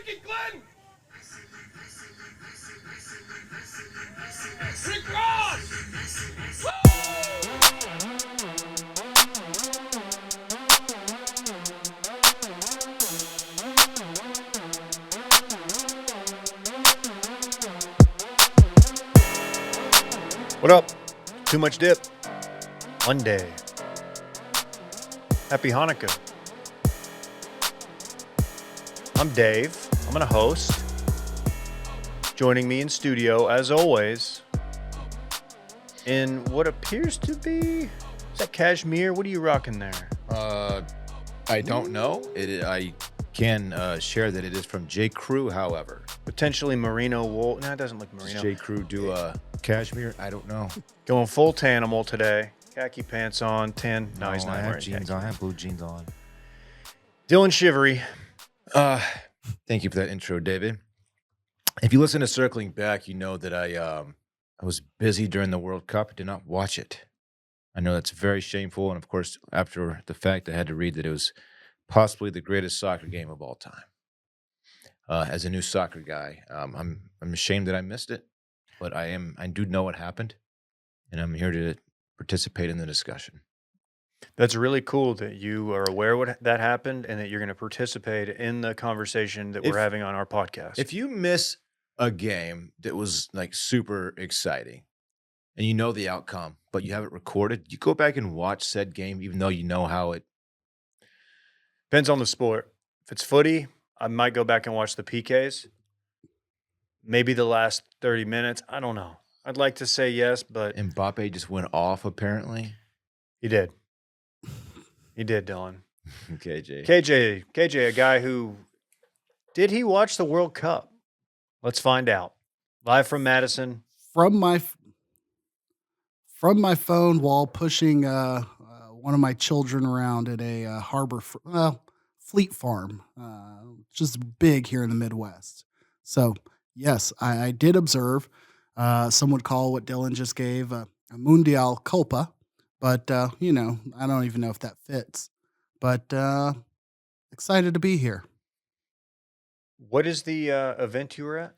Ricky Glenn! Rick Ross! What up? Too much dip. Monday. Happy Hanukkah. I'm Dave. I'm going to host. Joining me in studio, as always, in what appears to be... Is that cashmere? What are you rocking there? I don't know. I can share that it is from J. Crew, however. Potentially merino wool. No, it doesn't look merino. Does J. Crew do cashmere? I don't know. Going full tanimal today. Khaki pants on, tan. No, he's not I have wearing jeans khaki. on. I have blue jeans on. Dylan Shivery. Thank you for that intro, David. If you listen to Circling Back, you know that I was busy during the World Cup. I did not watch it. I know that's very shameful, and of course, after the fact, I had to read that it was possibly the greatest soccer game of all time. As a new soccer guy, I'm ashamed that I missed it, but I do know what happened, and I'm here to participate in the discussion. That's really cool that you are aware what that happened and that you're going to participate in the conversation that we're having on our podcast. If you miss a game that was like super exciting and you know the outcome, but you have it recorded, you go back and watch said game, even though you know how it... Depends on the sport. If it's footy, I might go back and watch the PKs. Maybe the last 30 minutes. I don't know. I'd like to say yes, but... Mbappe just went off, apparently. He did. He did, Dylan. KJ. KJ, a guy who... Did he watch the World Cup? Let's find out. Live from Madison. From my phone while pushing one of my children around at a Fleet Farm, which is big here in the Midwest. So, yes, I did observe. Some would call what Dylan just gave a mundial culpa, but, I don't even know if that fits. But excited to be here. What is the event you were at?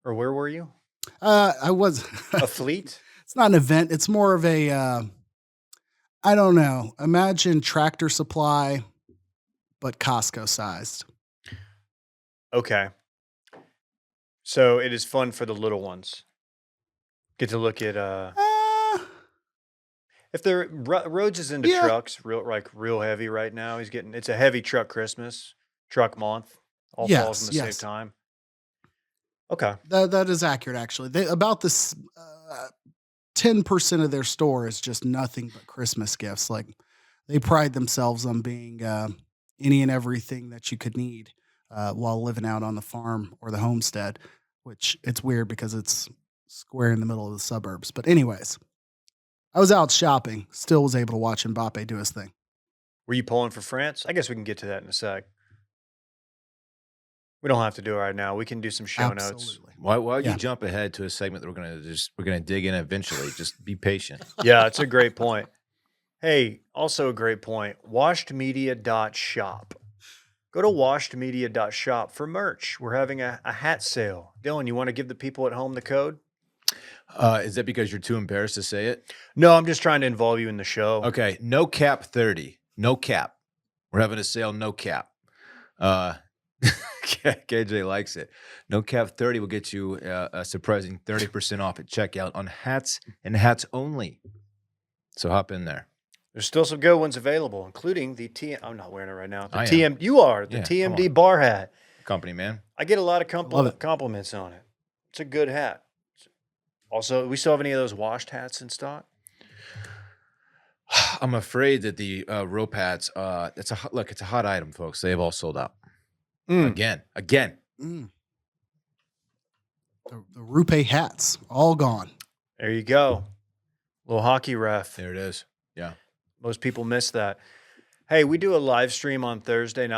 Or where were you? I was... A fleet? It's not an event. It's more of a, I don't know. Imagine Tractor Supply, but Costco sized. Okay. So it is fun for the little ones. Get to look at, if they're, Rhodes is into trucks, real heavy right now. It's a heavy truck Christmas, truck month, all falls in the same time. Okay. That is accurate, actually. About this 10% of their store is just nothing but Christmas gifts. Like, they pride themselves on being any and everything that you could need while living out on the farm or the homestead, which it's weird because it's square in the middle of the suburbs. But anyways, I was out shopping, still was able to watch Mbappe do his thing. Were you pulling for France? I guess we can get to that in a sec. We don't have to do it right now. We can do some show notes. Why would you jump ahead to a segment that we're gonna dig in eventually? Just be patient. Yeah, it's a great point. Hey, also a great point. Washedmedia.shop. Go to washedmedia.shop for merch. We're having a hat sale. Dylan, you want to give the people at home the code? Is that because you're too embarrassed to say it? No, I'm just trying to involve you in the show. Okay, no cap 30. No cap. We're having a sale, no cap. KJ likes it. No cap 30 will get you a surprising 30% off at checkout on hats and hats only. So hop in there. There's still some good ones available, including the I'm not wearing it right now. am. You are the TMD bar hat. Company man. I get a lot of compliments on it. It's a good hat. Also, we still have any of those washed hats in stock? I'm afraid that the rope hats. It's a hot item, folks. They have all sold out. Again. The Rupe hats, all gone. There you go. Little hockey ref. There it is. Yeah. Most people miss that. Hey, we do a live stream on Thursday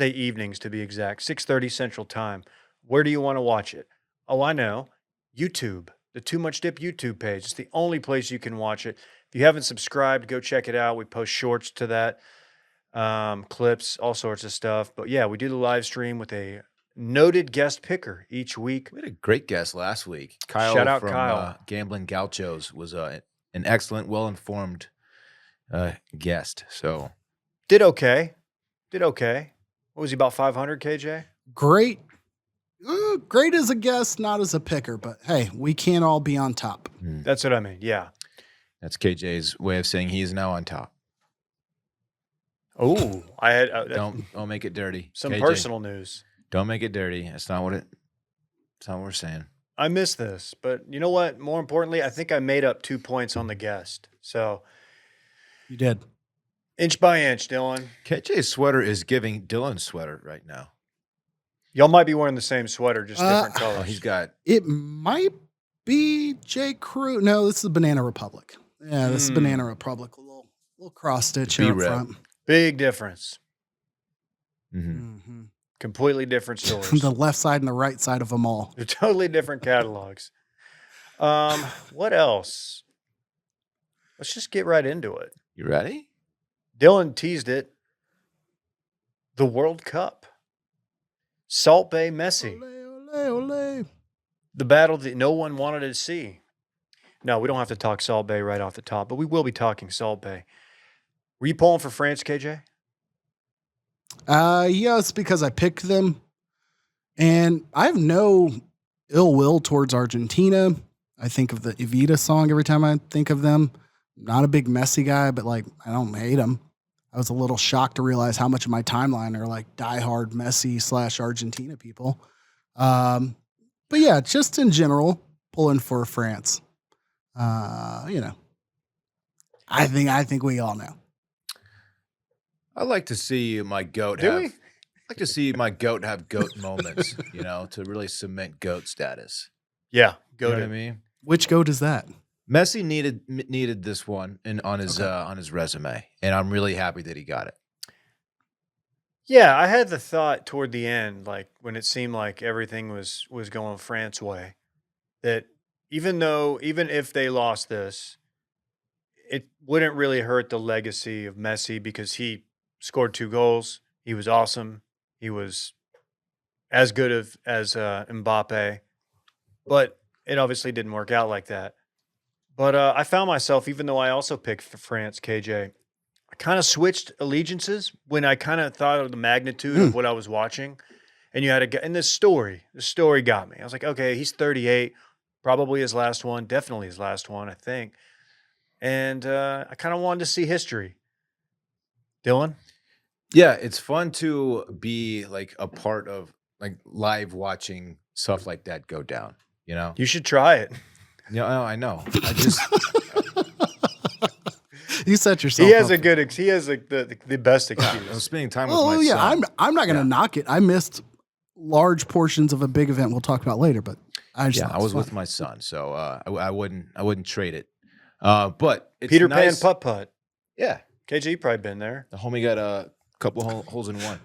evenings to be exact, 6:30 Central Time. Where do you want to watch it? Oh, I know. YouTube, the Too Much Dip YouTube page. It's the only place you can watch it. If you haven't subscribed, go check it out. We post shorts to that. clips, all sorts of stuff. But yeah, we do the live stream with a noted guest picker each week. We had a great guest last week. Kyle Shout out from Kyle. Gambling Gauchos was an excellent, well-informed guest. So Did okay. What was he, about 500, KJ? Great. Great as a guest, not as a picker, but hey, we can't all be on top. That's what I mean. Yeah. that's KJ's way of saying he is now on top. Oh, I had Don't make it dirty. some KJ, personal news. Don't make it dirty. That's not what we're saying. I missed this, but you know what? More importantly, I think I made up 2 points on the guest. So You did. inch by inch, Dylan. KJ's sweater is giving Dylan's sweater right now. Y'all might be wearing the same sweater, just different Oh, colors. he's got It might be J. Crew. No, this is Banana Republic. Yeah, this is Banana Republic. A little cross stitch here up B-rep. front. Big difference. mhm. Mm-hmm. Completely different stores. The left side and the right side of them all. They're totally different catalogs. What else? Let's just get right into it. You ready? Dylan teased it. The World Cup. Salt Bae Messi. Ole, ole, ole. The battle that no one wanted to see. No, we don't have to talk Salt Bae right off the top, but we will be talking Salt Bae. Were you pulling for France, KJ? Yeah, it's because I picked them. And I have no ill will towards Argentina. I think of the Evita song every time I think of them. Not a big Messi guy, but like, I don't hate him. I was a little shocked to realize how much of my timeline are like diehard Messi / Argentina people. But yeah, just in general, pulling for France. I think we all know. I like to see my goat Do have. we? I like to see my goat have goat moments. To really cement goat status. Yeah, go You know to what I mean? Which goat is that? Messi needed this one on his resume, and I'm really happy that he got it. Yeah, I had the thought toward the end, like when it seemed like everything was going France way, that even if they lost this, it wouldn't really hurt the legacy of Messi because he scored 2 goals. He was awesome. He was as good as Mbappe, but it obviously didn't work out like that. But I found myself, even though I also picked for France, KJ, I kind of switched allegiances when I kind of thought of the magnitude of what I was watching. And you had a guy, and the story got me. I was like, okay, he's 38, probably his last one, definitely his last one, I think. And I kind of wanted to see history. Dylan? Yeah, it's fun to be like a part of like live watching stuff like that go down. You should try it. Yeah, I know. I just You set yourself. He has up. the best I'm excuse. spending time with Oh my yeah, son. I'm not gonna Yeah. knock it. I missed large portions of a big event we'll talk about later, but I just Yeah, thought I it was fun. with my son, so I wouldn't trade it. But it's Peter nice. Pan putt-putt. Yeah, KJ, you probably been there. the homie got a couple holes in one.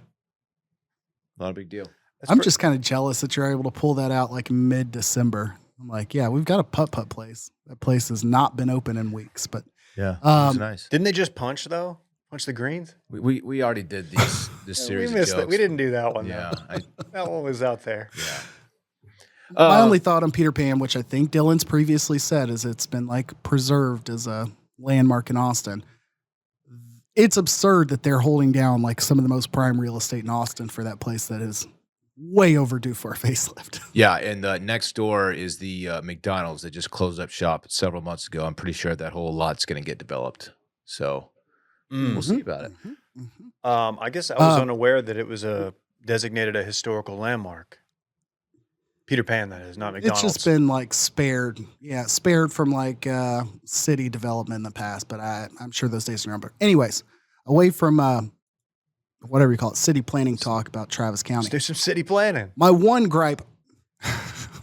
Not a big deal. That's I'm pre- just kind of jealous that you're able to pull that out like mid-December. I'm like, yeah, we've got a putt-putt place. That place has not been open in weeks, but Yeah, it Um, was nice. Didn't they just punch though? Punch the greens? We already did this Yeah, series we of missed jokes. that. We didn't do that one. Yeah, though. That one was out there. yeah. my only thought on Peter Pan, which I think Dylan's previously said, is it's been like preserved as a landmark in Austin. It's absurd that they're holding down like some of the most prime real estate in Austin for that place that is way overdue for a facelift. Yeah, and next door is the McDonald's that just closed up shop several months ago. I'm pretty sure that whole lot's going to get developed. So we'll see about it. I guess I was unaware that it was designated a historical landmark. Peter Pan, that is, not McDonald's. It's just been like spared. Yeah, spared from like city development in the past, but I'm sure those days are numbered. Anyways, away from whatever you call it, city planning talk about Travis Let's County. do some city planning. My one gripe,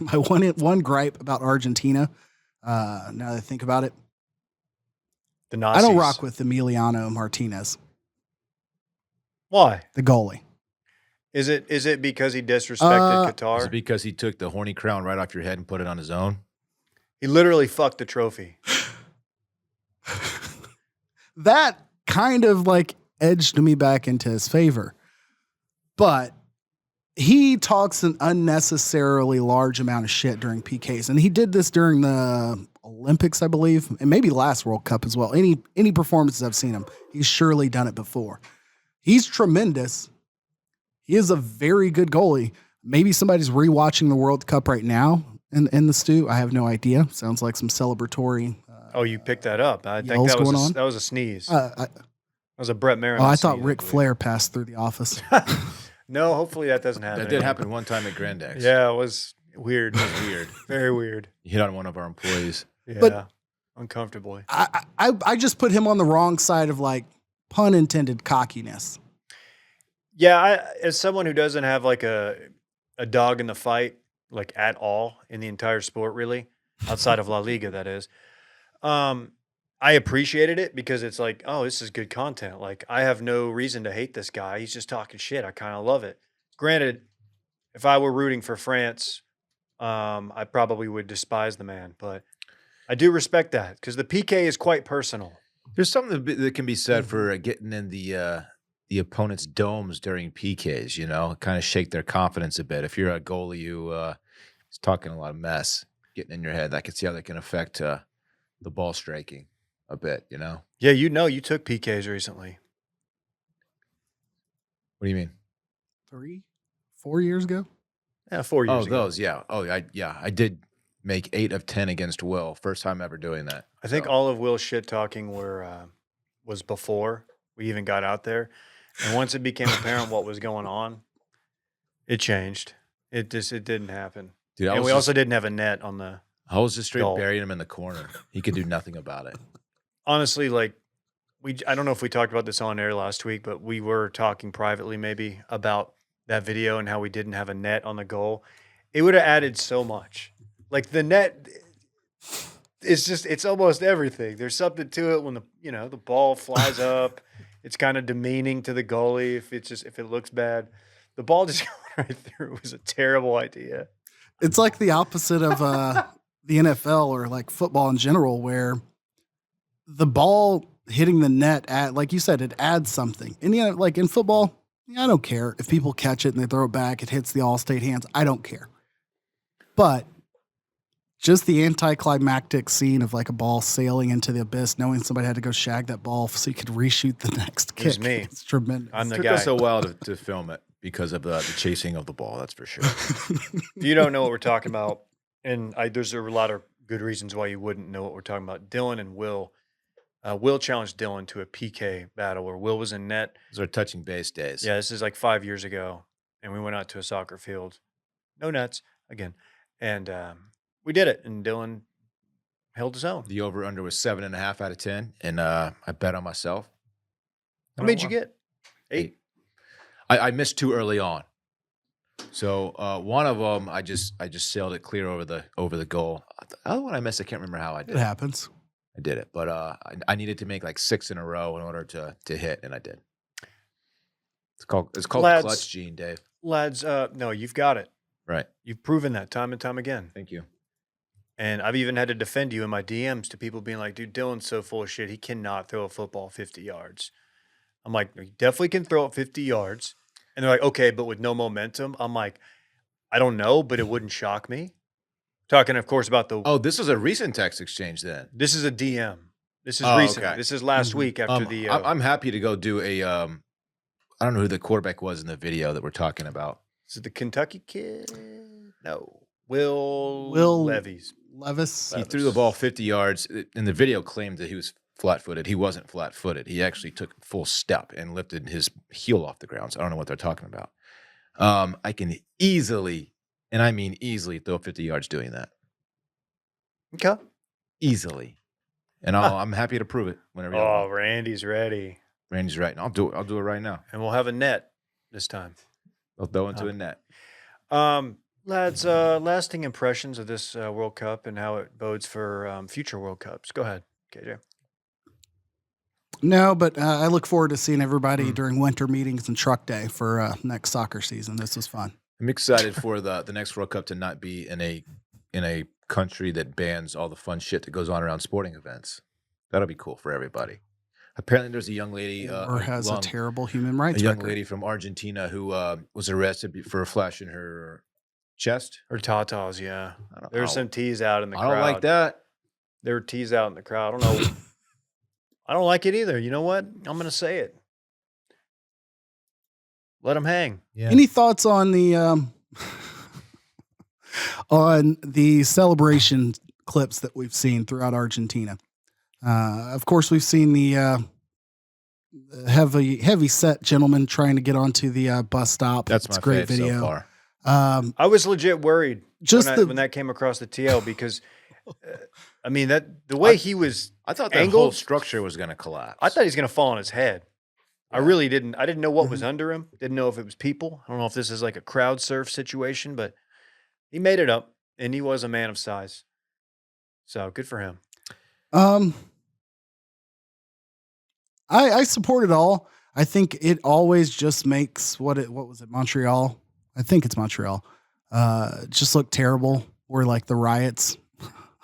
my one gripe about Argentina, now that I think about it, The Nazis. I don't rock with Emiliano Martinez, Why? the goalie. Is it because he disrespected Is Qatar? it because he took the horny crown right off your head and put it on his own? He literally fucked the trophy. That kind of like edged me back into his favor. But he talks an unnecessarily large amount of shit during PKs. And he did this during the Olympics, I believe, and maybe last World Cup as well. Any performances I've seen him, he's surely done it before. He's tremendous. He is a very good goalie. Maybe somebody's rewatching the World Cup right now in the stew. I have no idea. Sounds like some celebratory. Oh, you picked that up. I think yells that was going on? that was a sneeze. That was a Brett Merriman. I thought sneeze, Ric believe. Flair passed through the office. No, hopefully that doesn't happen. That did happen one time at Grandex. Yeah, it was weird. It was weird. Very weird. You hit on one of our employees. Yeah, But- uncomfortably. I just put him on the wrong side of, like, pun intended, cockiness. Yeah, as someone who doesn't have like a dog in the fight, like at all in the entire sport, really, outside of La Liga, that is, I appreciated it because it's like, oh, this is good content. Like, I have no reason to hate this guy. He's just talking shit. I kind of love it. Granted, if I were rooting for France, I probably would despise the man, but I do respect that because the PK is quite personal. There's something that can be said for getting in the opponent's domes during PKs, you know, kind of shake their confidence a bit. If you're a goalie who is talking a lot of mess, getting in your head, I can see how that can affect the ball striking a bit, you know? Yeah, you took PKs recently. What do you mean? 4 years ago? Yeah, 4 years Oh, ago. those, yeah. Oh, I did make 8 of 10 against Will. First time ever doing that. I think So, all of Will's shit talking was before we even got out there, and once it became apparent what was going on, it changed. It didn't happen, dude, and we also didn't have a net on the. I was just straight goal. burying him in the corner. He could do nothing about it. Honestly, like I don't know if we talked about this on air last week, but we were talking privately maybe about that video and how we didn't have a net on the goal. It would have added so much. Like the net, it's almost everything. There's something to it when the ball flies up. It's kind of demeaning to the goalie if it looks bad. The ball just going right through. It was a terrible idea. It's like the opposite of the NFL or like football in general, where the ball hitting the net like you said, it adds something. And like in football, I don't care if people catch it and they throw it back, it hits the all-state hands. I don't care. But just the anticlimactic scene of like a ball sailing into the abyss, knowing somebody had to go shag that ball so you could reshoot the next kick. It was me. It's tremendous. I'm It the took guy. us a while to film it because of the chasing of the ball, that's for sure. If you don't know what we're talking about, and there's a lot of good reasons why you wouldn't know what we're talking about. Dylan and Will. Will challenged Dylan to a PK battle where Will was in net. Those are touching base days. Yeah, this is like 5 years ago, and we went out to a soccer field, no nets again, and we did it. And Dylan held his own. The over-under was 7.5 out of 10, and I bet on myself. How many did you get? 8. I missed 2 early on. So one of them, I just sailed it clear over the goal. The other one I missed, I can't remember how I did It it. happens. I did it, but I needed to make like 6 in a row in order to hit, and I did. It's called Lads. clutch gene, Dave. Lads, no, you've got it. Right. You've proven that time and time again. Thank you. And I've even had to defend you in my DMs to people being like, dude, Dylan's so full of shit. He cannot throw a football 50 yards. I'm like, he definitely can throw it 50 yards. And they're like, okay, but with no momentum. I'm like, I don't know, but it wouldn't shock me. Talking, of course, about the. Oh, this was a recent text exchange then. This is a DM. This is Oh, recent. okay. This is last week after the. I'm happy to go do a. I don't know who the quarterback was in the video that we're talking about. Is it the Kentucky kid? No. Will Levis. He threw the ball 50 yards, and the video claimed that he was flat-footed. He wasn't flat-footed. He actually took a full step and lifted his heel off the ground. So I don't know what they're talking about. I can easily, and I mean easily, throw 50 yards doing that. Okay. Easily. And I'm happy to prove it whenever you Oh, want. Randy's ready. Randy's right. And I'll do it right now. And we'll have a net this time. I'll throw into a net. Lads, lasting impressions of this World Cup and how it bodes for future World Cups. Go ahead, KJ. No, but I look forward to seeing everybody during winter meetings and truck day for next soccer season. This was fun. I'm excited for the next World Cup to not be in a country that bans all the fun shit that goes on around sporting events. That'll be cool for everybody. Apparently, there's a young lady, or has a terrible human rights a young record. lady from Argentina who was arrested for a flash in her chest. Or tatas, yeah. I don't, There's I some don't, teas out in the I crowd. don't like that. There were teas out in the crowd. I don't know. I don't like it either. You know what? I'm going to say it. Let them hang. Yeah. Any thoughts on the celebration clips that we've seen throughout Argentina? Of course, we've seen the heavy set gentleman trying to get onto the bus stop. That's It's my a great fave video. so far. I was legit worried Just when that came across the TL because, I mean, the way he was I thought that angled, whole structure was going to collapse. I thought he was going to fall on his head. I Yeah. really didn't. I didn't know what Mm-hmm. was under him. Didn't know if it was people. I don't know if this is like a crowd surf situation, but he made it up, and he was a man of size. So good for him. I support it all. I think it always just makes what was it, Montreal? I think it's Montreal. Just look terrible where like the riots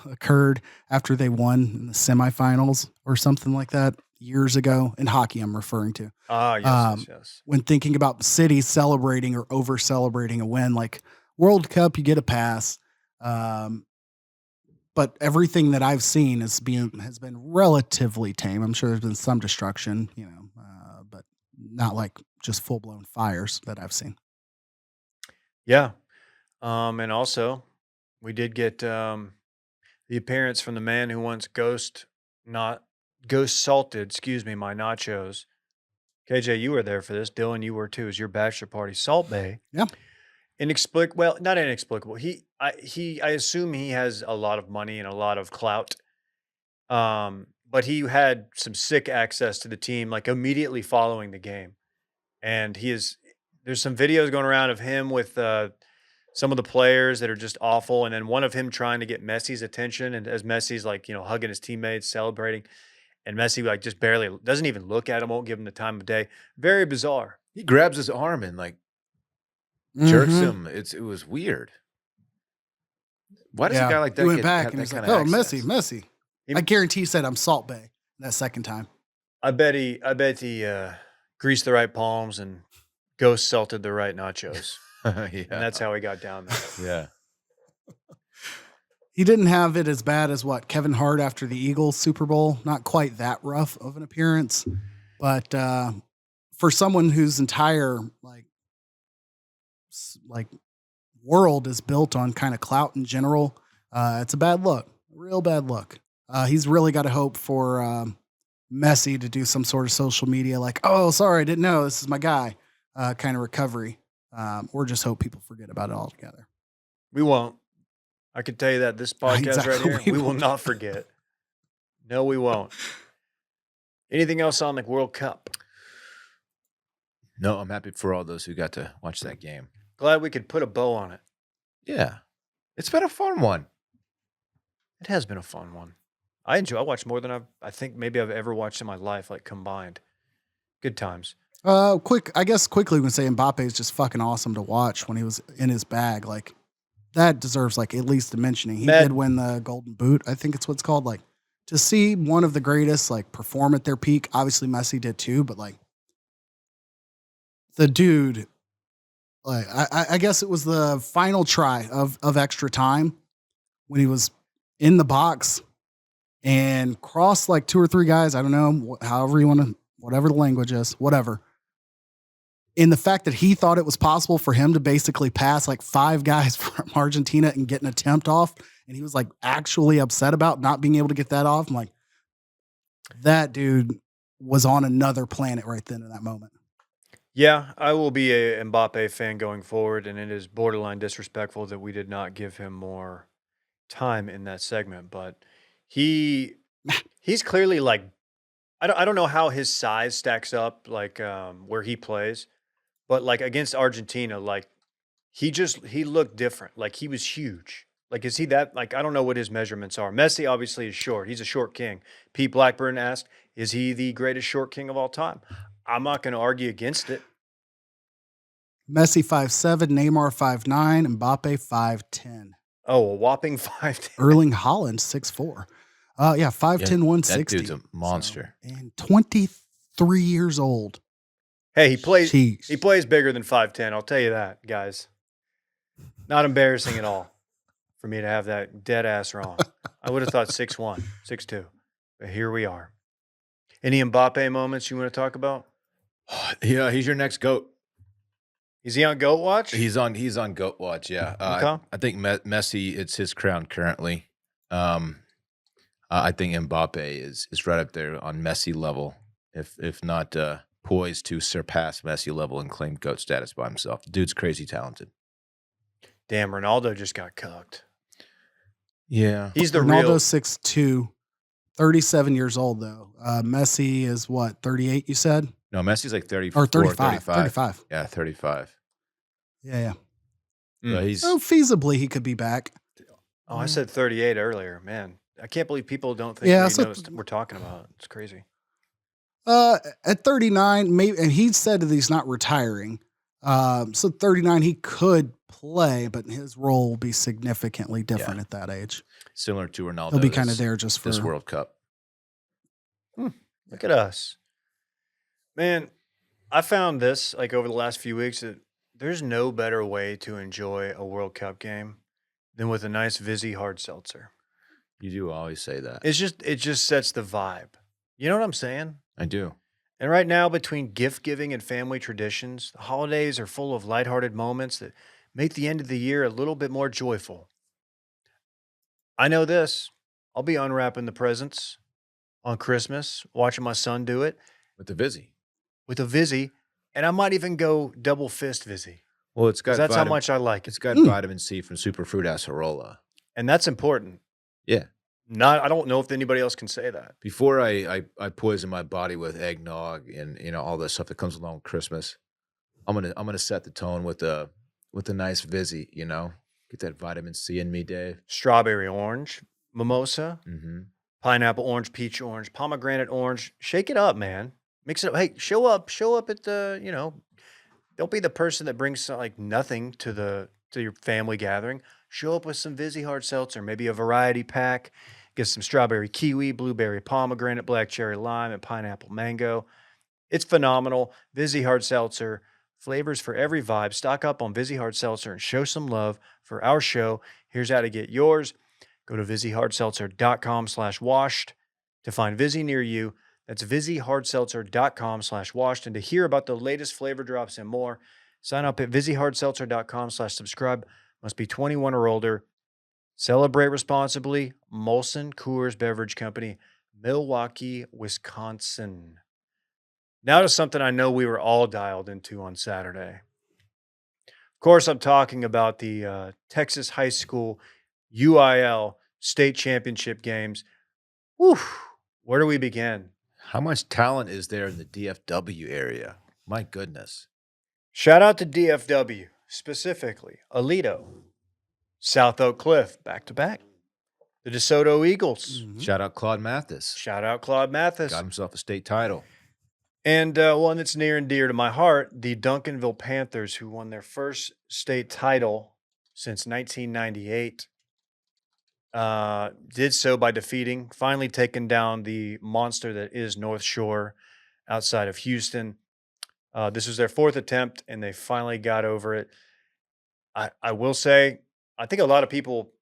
occurred after they won in the semifinals or something like that years ago. In hockey, I'm referring to. Yes. When thinking about cities celebrating or over celebrating a win, like World Cup, you get a pass. But everything that I've seen has been relatively tame. I'm sure there's been some destruction, but not like just full blown fires that I've seen. Yeah. And also, we did get the appearance from the man who once ghost salted, my nachos. KJ, you were there for this. Dylan, you were too. It was your bachelor party. Salt Bae. Yeah. Not inexplicable. I assume he has a lot of money and a lot of clout. But he had some sick access to the team, like immediately following the game. And there's some videos going around of him with some of the players that are just awful. And then one of him trying to get Messi's attention. And as Messi's like, hugging his teammates, celebrating. And Messi like just barely doesn't even look at him, won't give him the time of day. Very bizarre. He grabs his arm and like jerks Mhm. him. It was weird. Why does Yeah. a guy like that He went get back that and he's kind like, of "Oh, access? Messi." He- I guarantee he said, "I'm Salt Bay" that second time. I bet he greased the right palms and ghost salted the right nachos. Yeah. And that's how he got down there. Yeah. He didn't have it as bad as what Kevin Hart after the Eagles Super Bowl. Not quite that rough of an appearance, but for someone whose entire like world is built on kind of clout in general, it's a bad look, real bad look. He's really got to hope for Messi to do some sort of social media like, "Oh, sorry, I didn't know this is my guy," kind of recovery, or just hope people forget about it altogether. We won't. I can tell you that this podcast right Exactly, here, we we will won't. not forget. No, we won't. Anything else on the World Cup? No, I'm happy for all those who got to watch that game. Glad we could put a bow on it. Yeah. It's been a fun one. It has been a fun one. I watched more than I think maybe I've ever watched in my life, like combined. Good times. Quickly we can say Mbappe is just fucking awesome to watch when he was in his bag. Like that deserves like at least a mentioning. He did win the Golden Boot. I think it's what it's called. Like to see one of the greatest like perform at their peak. Obviously Messi did too, but like the dude, like I guess it was the final try of extra time when he was in the box and crossed like two or three guys. I don't know, however you want to, whatever the language is, whatever. In the fact that he thought it was possible for him to basically pass like five guys from Argentina and get an attempt off. And he was like actually upset about not being able to get that off. I'm like, that dude was on another planet right then in that moment. Yeah, I will be a Mbappe fan going forward, and it is borderline disrespectful that we did not give him more time in that segment. But he's clearly like, I don't know how his size stacks up like where he plays, but like against Argentina, like he looked different. Like he was huge. Like is he that like I don't know what his measurements are. Messi obviously is short. He's a short king. Pete Blackburn asked, "Is he the greatest short king of all time?" I'm not going to argue against it. Messi 5'7", Neymar 5'9", Mbappe 5'10". Oh, a whopping 5'10". Erling Haaland 6'4". Yeah, Yeah, 5'10", that 160. dude's a monster. So, and 23 years old. Hey, he Jeez. plays bigger than 5'10". I'll tell you that, guys. Not embarrassing at all for me to have that dead ass wrong. I would have thought 6'1", 6'2", but here we are. Any Mbappe moments you want to talk about? Yeah, he's your next GOAT. Is he on GOAT watch? He's on GOAT watch. Yeah, Okay. I think Messi, it's his crown currently. I think Mbappe is right up there on Messi level, if not poised to surpass Messi level and claim GOAT status by himself. The dude's crazy talented. Damn, Ronaldo just got cucked. Yeah, He's the Ronaldo's real. 6'2", 37 years old, though. Messi is what, 38, you said? no, Messi's like 34, Or 35. 35. 35. Yeah, 35. Yeah. So he's So feasibly, he could be back. Oh, I said 38 earlier. Man, I can't believe people don't think Yeah, we so- know what we're talking about. It's crazy. At 39, maybe, and he said that he's not retiring. So 39, he could play, but his role will be significantly different at that age. similar to Ronaldo. He'll be kind of there just for this World Cup. Look at us. Man, I found this like over the last few weeks that there's no better way to enjoy a World Cup game than with a nice Vizzy hard seltzer. You do always say that. It just sets the vibe. You know what I'm saying? I do. And right now, between gift giving and family traditions, the holidays are full of lighthearted moments that make the end of the year a little bit more joyful. I know this. I'll be unwrapping the presents on Christmas, watching my son do it With the Vizzy. with a Vizzy, and I might even go double fist Vizzy. Well, it's got Because that's how much I like it. it's got vitamin C from superfruit acerola. And that's important. Yeah. I don't know if anybody else can say that. Before I poison my body with eggnog and all the stuff that comes along with Christmas, I'm gonna set the tone with a nice Vizzy. Get that vitamin C in me, Dave. Strawberry orange, mimosa, Mm-hmm. pineapple orange, peach orange, pomegranate orange. Shake it up, man. Mix it up. Hey, show up at the, don't be the person that brings like nothing to your family gathering. Show up with some Vizzy hard seltzer, maybe a variety pack. Get some strawberry kiwi, blueberry pomegranate, black cherry lime, and pineapple mango. It's phenomenal. Vizzy hard seltzer, flavors for every vibe. Stock up on Vizzy hard seltzer and show some love for our show. Here's how to get yours. Go to VizzyHardSeltzer.com/washed to find Vizzy near you. That's VizzyHardSeltzer.com/washed. And to hear about the latest flavor drops and more, sign up at VizzyHardSeltzer.com/subscribe. Must be 21 or older. Celebrate responsibly. Molson Coors Beverage Company, Milwaukee, Wisconsin. Now to something I know we were all dialed into on Saturday. Of course, I'm talking about the Texas High School UIL State Championship games. Whew, where do we begin? How much talent is there in the DFW area? My goodness. Shout out to DFW, specifically Alito, South Oak Cliff, back-to-back. The DeSoto Eagles. Mhm. Shout out Claude Mathis. Shout out Claude Mathis. Got himself a state title. And one that's near and dear to my heart, the Duncanville Panthers, who won their first state title since 1998, did so by finally taking down the monster that is North Shore outside of Houston. This was their fourth attempt, and they finally got over it. I will say, I think a lot of people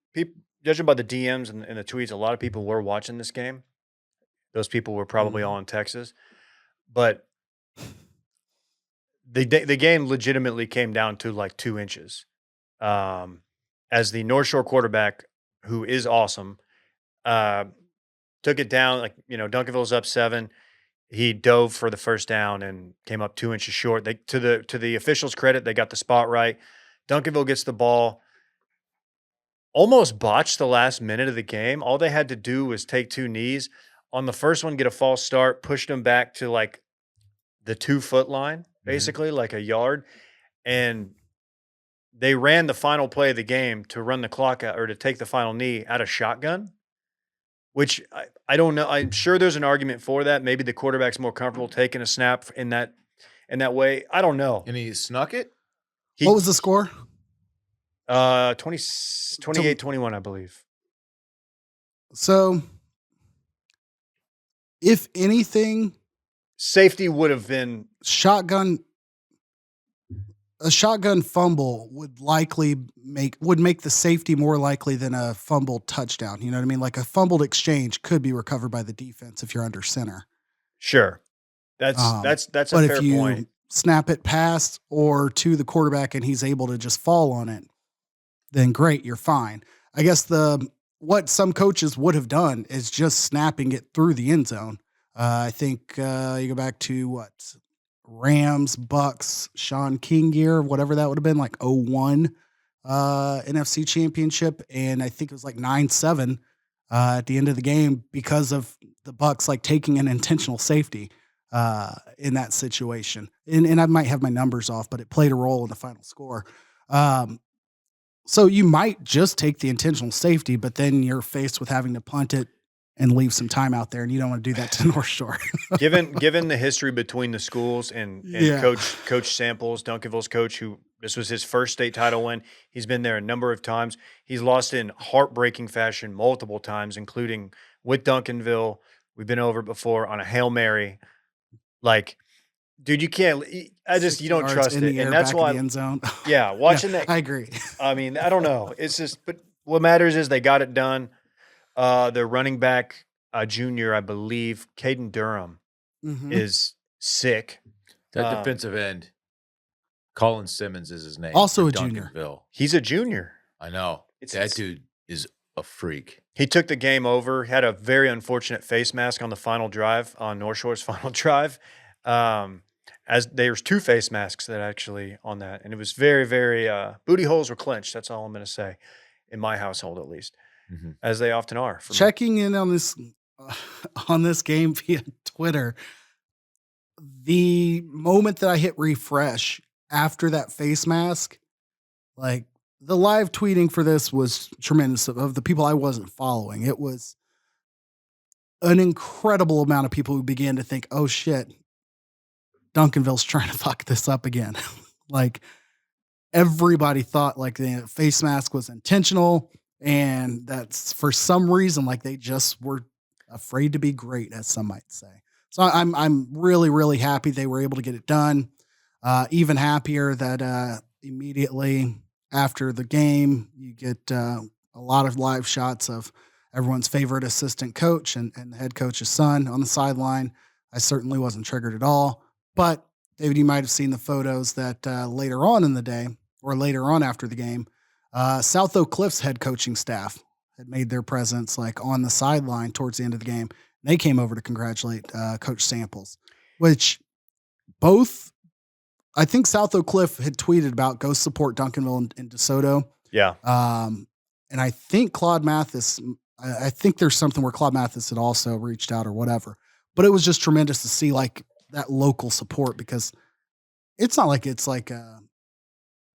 judging by the DMs and the tweets, a lot of people were watching this game. Those people were probably all in Texas. But the game legitimately came down to like 2 inches. As the North Shore quarterback, who is awesome, took it down, like, Duncanville's up 7. He dove for the first down and came up 2 inches short. To the officials' credit, they got the spot right. Duncanville gets the ball, almost botched the last minute of the game. All they had to do was take 2 knees. On the first one, get a false start, pushed them back to like the 2-foot line, basically, like a yard. And they ran the final play of the game to run the clock out, or to take the final knee out of shotgun, which I don't know. I'm sure there's an argument for that. Maybe the quarterback's more comfortable taking a snap in that way. I don't know. And he snuck it? What was the score? 28-21, I believe. So if anything, Safety would have been a shotgun fumble would make the safety more likely than a fumbled touchdown. You know what I mean? Like a fumbled exchange could be recovered by the defense if you're under center. sure. That's Um, that's a but fair if you point. snap it past or to the quarterback and he's able to just fall on it, then great, you're fine. I guess what some coaches would have done is just snapping it through the end zone. I think you go back to Rams, Bucks, Sean King year, whatever that would have been, like 01 NFC Championship, and I think it was like 9-7 at the end of the game because of the Bucks like taking an intentional safety in that situation. And I might have my numbers off, but it played a role in the final score. So you might just take the intentional safety, but then you're faced with having to punt it and leave some time out there, and you don't want to do that to North Shore. Given the history between the schools and Yeah. Coach Samples, Duncanville's coach, who this was his first state title win. He's been there a number of times. He's lost in heartbreaking fashion multiple times, including with Duncanville. We've been over it before on a Hail Mary. Like, dude, you can't. You don't 60 yards trust in it, the air, and that's back of why. the end zone. Yeah, watching that. I agree. I mean, I don't know. It's just, but what matters is they got it done. Their running back, junior, I believe, Caden Durham, Mhm. is sick. That defensive end, Colin Simmons is his name. Also for a junior. Duncanville. He's a junior. I know. That dude is a freak. He took the game over. Had a very unfortunate face mask on the final drive, on North Shore's final drive. As there's 2 face masks that actually on that, and it was very, very booty holes were clenched. That's all I'm going to say, in my household at least, as they often are. For me. Checking in on this game via Twitter, the moment that I hit refresh after that face mask, like the live tweeting for this was tremendous of the people I wasn't following. It was an incredible amount of people who began to think, oh shit, Duncanville's trying to fuck this up again. Like everybody thought like the face mask was intentional, and that's for some reason, like they just were afraid to be great, as some might say. So I'm really, really happy they were able to get it done. Even happier that immediately after the game, you get a lot of live shots of everyone's favorite assistant coach and the head coach's son on the sideline. I certainly wasn't triggered at all. But David, you might have seen the photos that later on in the day or later on after the game, South Oak Cliff's head coaching staff had made their presence like on the sideline towards the end of the game. They came over to congratulate Coach Samples, which I think South Oak Cliff had tweeted about go support Duncanville and DeSoto. Yeah. And I think Claude Mathis, I think there's something where Claude Mathis had also reached out or whatever. But it was just tremendous to see like that local support, because it's not like it's like a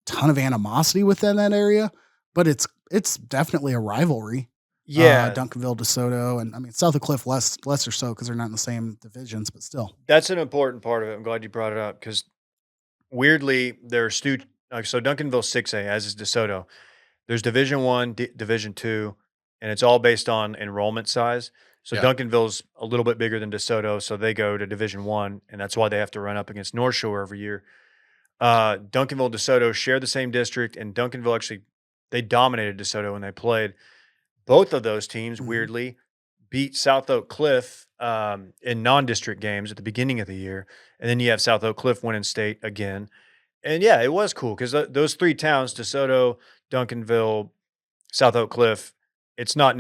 ton of animosity within that area, but it's definitely a rivalry. Yeah. Duncanville, DeSoto, and I mean South of Cliff less or so because they're not in the same divisions, but still. That's an important part of it. I'm glad you brought it up because weirdly, there's so Duncanville 6A, as is DeSoto. There's Division 1, Division 2, and it's all based on enrollment size. So Duncanville's a little bit bigger than DeSoto, so they go to Division 1, and that's why they have to run up against North Shore every year. Duncanville, DeSoto share the same district, and Duncanville actually, they dominated DeSoto when they played. Both of those teams, weirdly, beat South Oak Cliff in non-district games at the beginning of the year. And then you have South Oak Cliff winning state again. And yeah, it was cool because those 3 towns, DeSoto, Duncanville, South Oak Cliff, it's not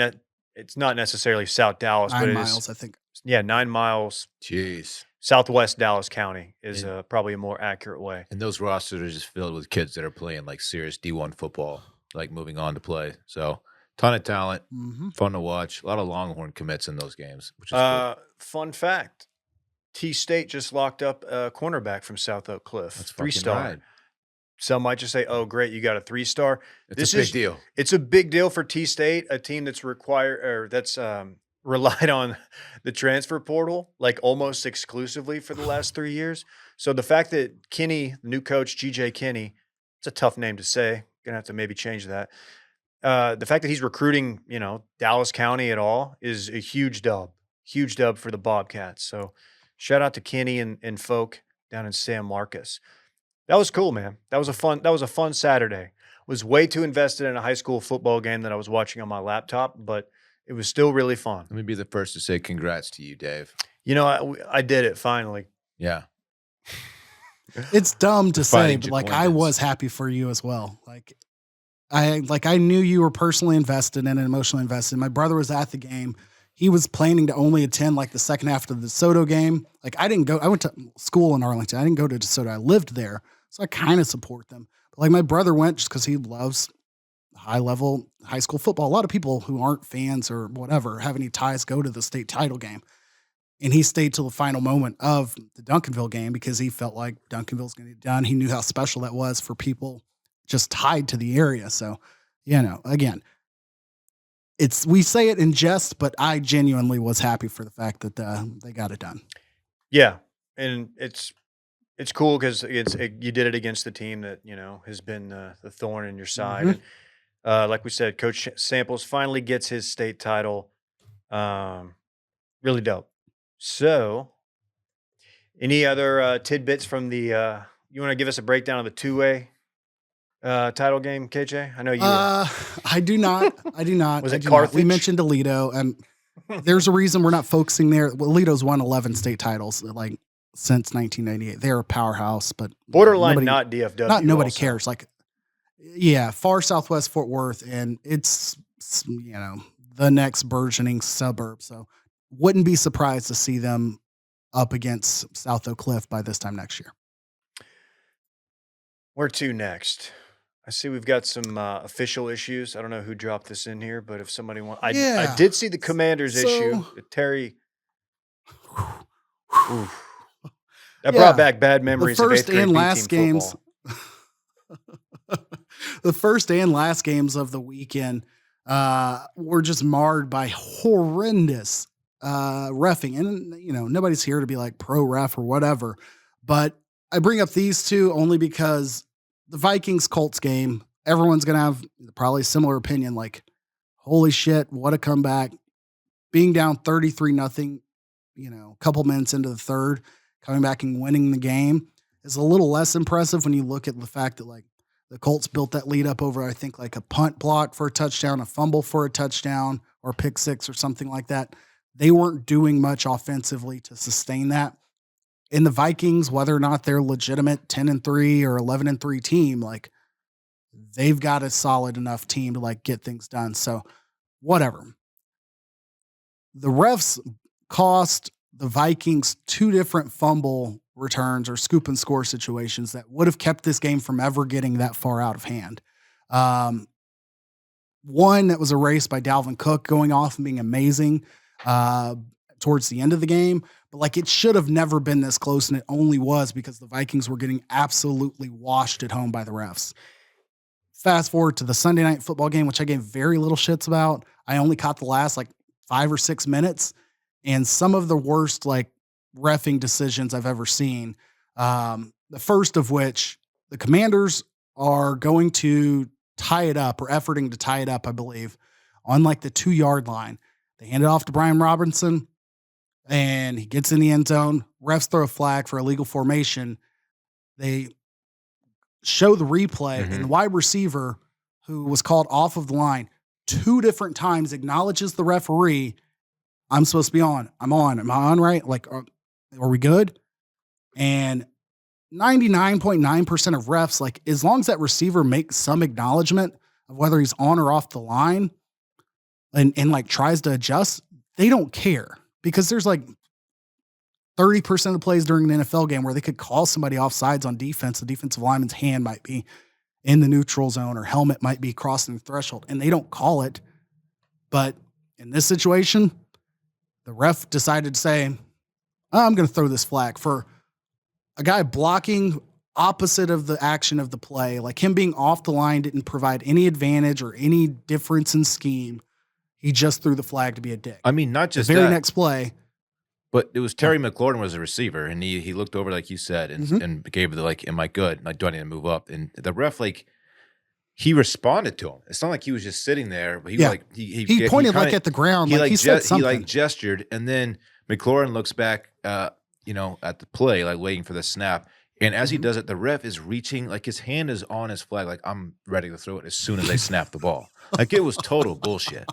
necessarily South Dallas, 9 but it miles, is, I think. yeah, 9 miles. Jeez. Southwest Dallas County is probably a more accurate way. And those rosters are just filled with kids that are playing like serious D1 football, like moving on to play. So ton of talent, fun to watch. A lot of Longhorn commits in those games, which is cool. Fun fact, T-State just locked up a cornerback from South Oak Cliff. That's 3-star. right. Some might just say, oh, great, you got a 3-star. It's a big deal. It's a big deal for T-State, a team that's relied on the transfer portal like almost exclusively for the last 3 years. So the fact that Kinney, the new coach, GJ Kinney, it's a tough name to say. Gonna have to maybe change that. The fact that he's recruiting, Dallas County at all is a huge dub. huge dub for the Bobcats. So shout out to Kenny and folk down in San Marcos. That was cool, man. That was a fun Saturday. Was way too invested in a high school football game that I was watching on my laptop, but it was still really fun. Let me be the first to say congrats to you, Dave. You know, I did it finally. Yeah. It's dumb to say, Fighting but like I Jaquindons. was happy for you as well. I knew you were personally invested and emotionally invested. My brother was at the game. He was planning to only attend like the second half of the DeSoto game. Like I didn't go. I went to school in Arlington. I didn't go to DeSoto. I lived there, so I kind of support them. But like my brother went just because he loves high level high school football. A lot of people who aren't fans or whatever have any ties go to the state title game. And he stayed till the final moment of the Duncanville game because he felt like Duncanville's going to get done. He knew how special that was for people just tied to the area. So, again, we say it in jest, but I genuinely was happy for the fact that they got it done. Yeah, and it's cool because you did it against the team that has been the thorn in your side. Mhm. And, like we said, Coach Samples finally gets his state title. Really dope. So, any other tidbits from the? You want to give us a breakdown of the two-way title game, KJ? I know you. I do not. I do not. Was I it do not. We Carthage? mentioned Alito, and there's a reason we're not focusing there. Well, Alito's won 11 state titles like since 1998. They're a powerhouse, but Borderline nobody- not DFW. not nobody also. cares. Like, yeah, far southwest Fort Worth, and it's the next burgeoning suburb. So, wouldn't be surprised to see them up against South Oak Cliff by this time next year. Where to next? I see we've got some official issues. I don't know who dropped this in here, but if somebody wants, I Yeah. did see the Commanders So- issue. Terry, oof. That Yeah. brought back bad memories The of first 8th grade and B last team games. football. The first and last games of the weekend were just marred by horrendous reffing. And, nobody's here to be like pro ref or whatever. But I bring up these two only because the Vikings-Colts game, everyone's going to have probably a similar opinion. Like, holy shit, what a comeback. Being down 33-0, a couple minutes into the third, coming back and winning the game is a little less impressive when you look at the fact that, like, the Colts built that lead up over, I think, like a punt block for a touchdown, a fumble for a touchdown, or pick six or something like that. They weren't doing much offensively to sustain that. In the Vikings, whether or not they're legitimate 10-3 or 11-3 team, like they've got a solid enough team to like get things done. So whatever. The refs cost the Vikings two different fumble returns or scoop and score situations that would have kept this game from ever getting that far out of hand. One that was erased by Dalvin Cook going off and being amazing towards the end of the game. But like it should have never been this close, and it only was because the Vikings were getting absolutely washed at home by the refs. Fast forward to the Sunday night football game, which I gave very little shits about. I only caught the last like 5 or 6 minutes, and some of the worst like reffing decisions I've ever seen. The first of which, the Commanders are going to tie it up or efforting to tie it up, I believe, on like the 2-yard line. They hand it off to Brian Robinson, and he gets in the end zone. Refs throw a flag for illegal formation. They show the replay, and the wide receiver who was called off of the line 2 different times acknowledges the referee. I'm supposed to be on. I'm on. Am I on right? Like, are we good? And 99.9% of refs, like, as long as that receiver makes some acknowledgement of whether he's on or off the line and like tries to adjust, they don't care. Because there's like 30% of the plays during an NFL game where they could call somebody offsides on defense. The defensive lineman's hand might be in the neutral zone or helmet might be crossing the threshold, and they don't call it. But in this situation, the ref decided to say, I'm going to throw this flag for a guy blocking opposite of the action of the play. Like him being off the line didn't provide any advantage or any difference in scheme. He just threw the flag to be a dick. I mean, not The just very that, next play, but it was Terry McLaurin was a receiver, and he looked over like you said, and gave the like, "Am I good? Like, do I need to move up?" And the ref, like, he responded to him. It's not like he was just sitting there, but he Yeah. like he pointed kinda, like at the ground, he like like he said he something. like gestured, and then McLaurin looks back, you know, at the play, like waiting for the snap. And as he Mhm. does it, the ref is reaching, like his hand is on his flag, like I'm ready to throw it as soon as they snap the ball. Like it was total bullshit.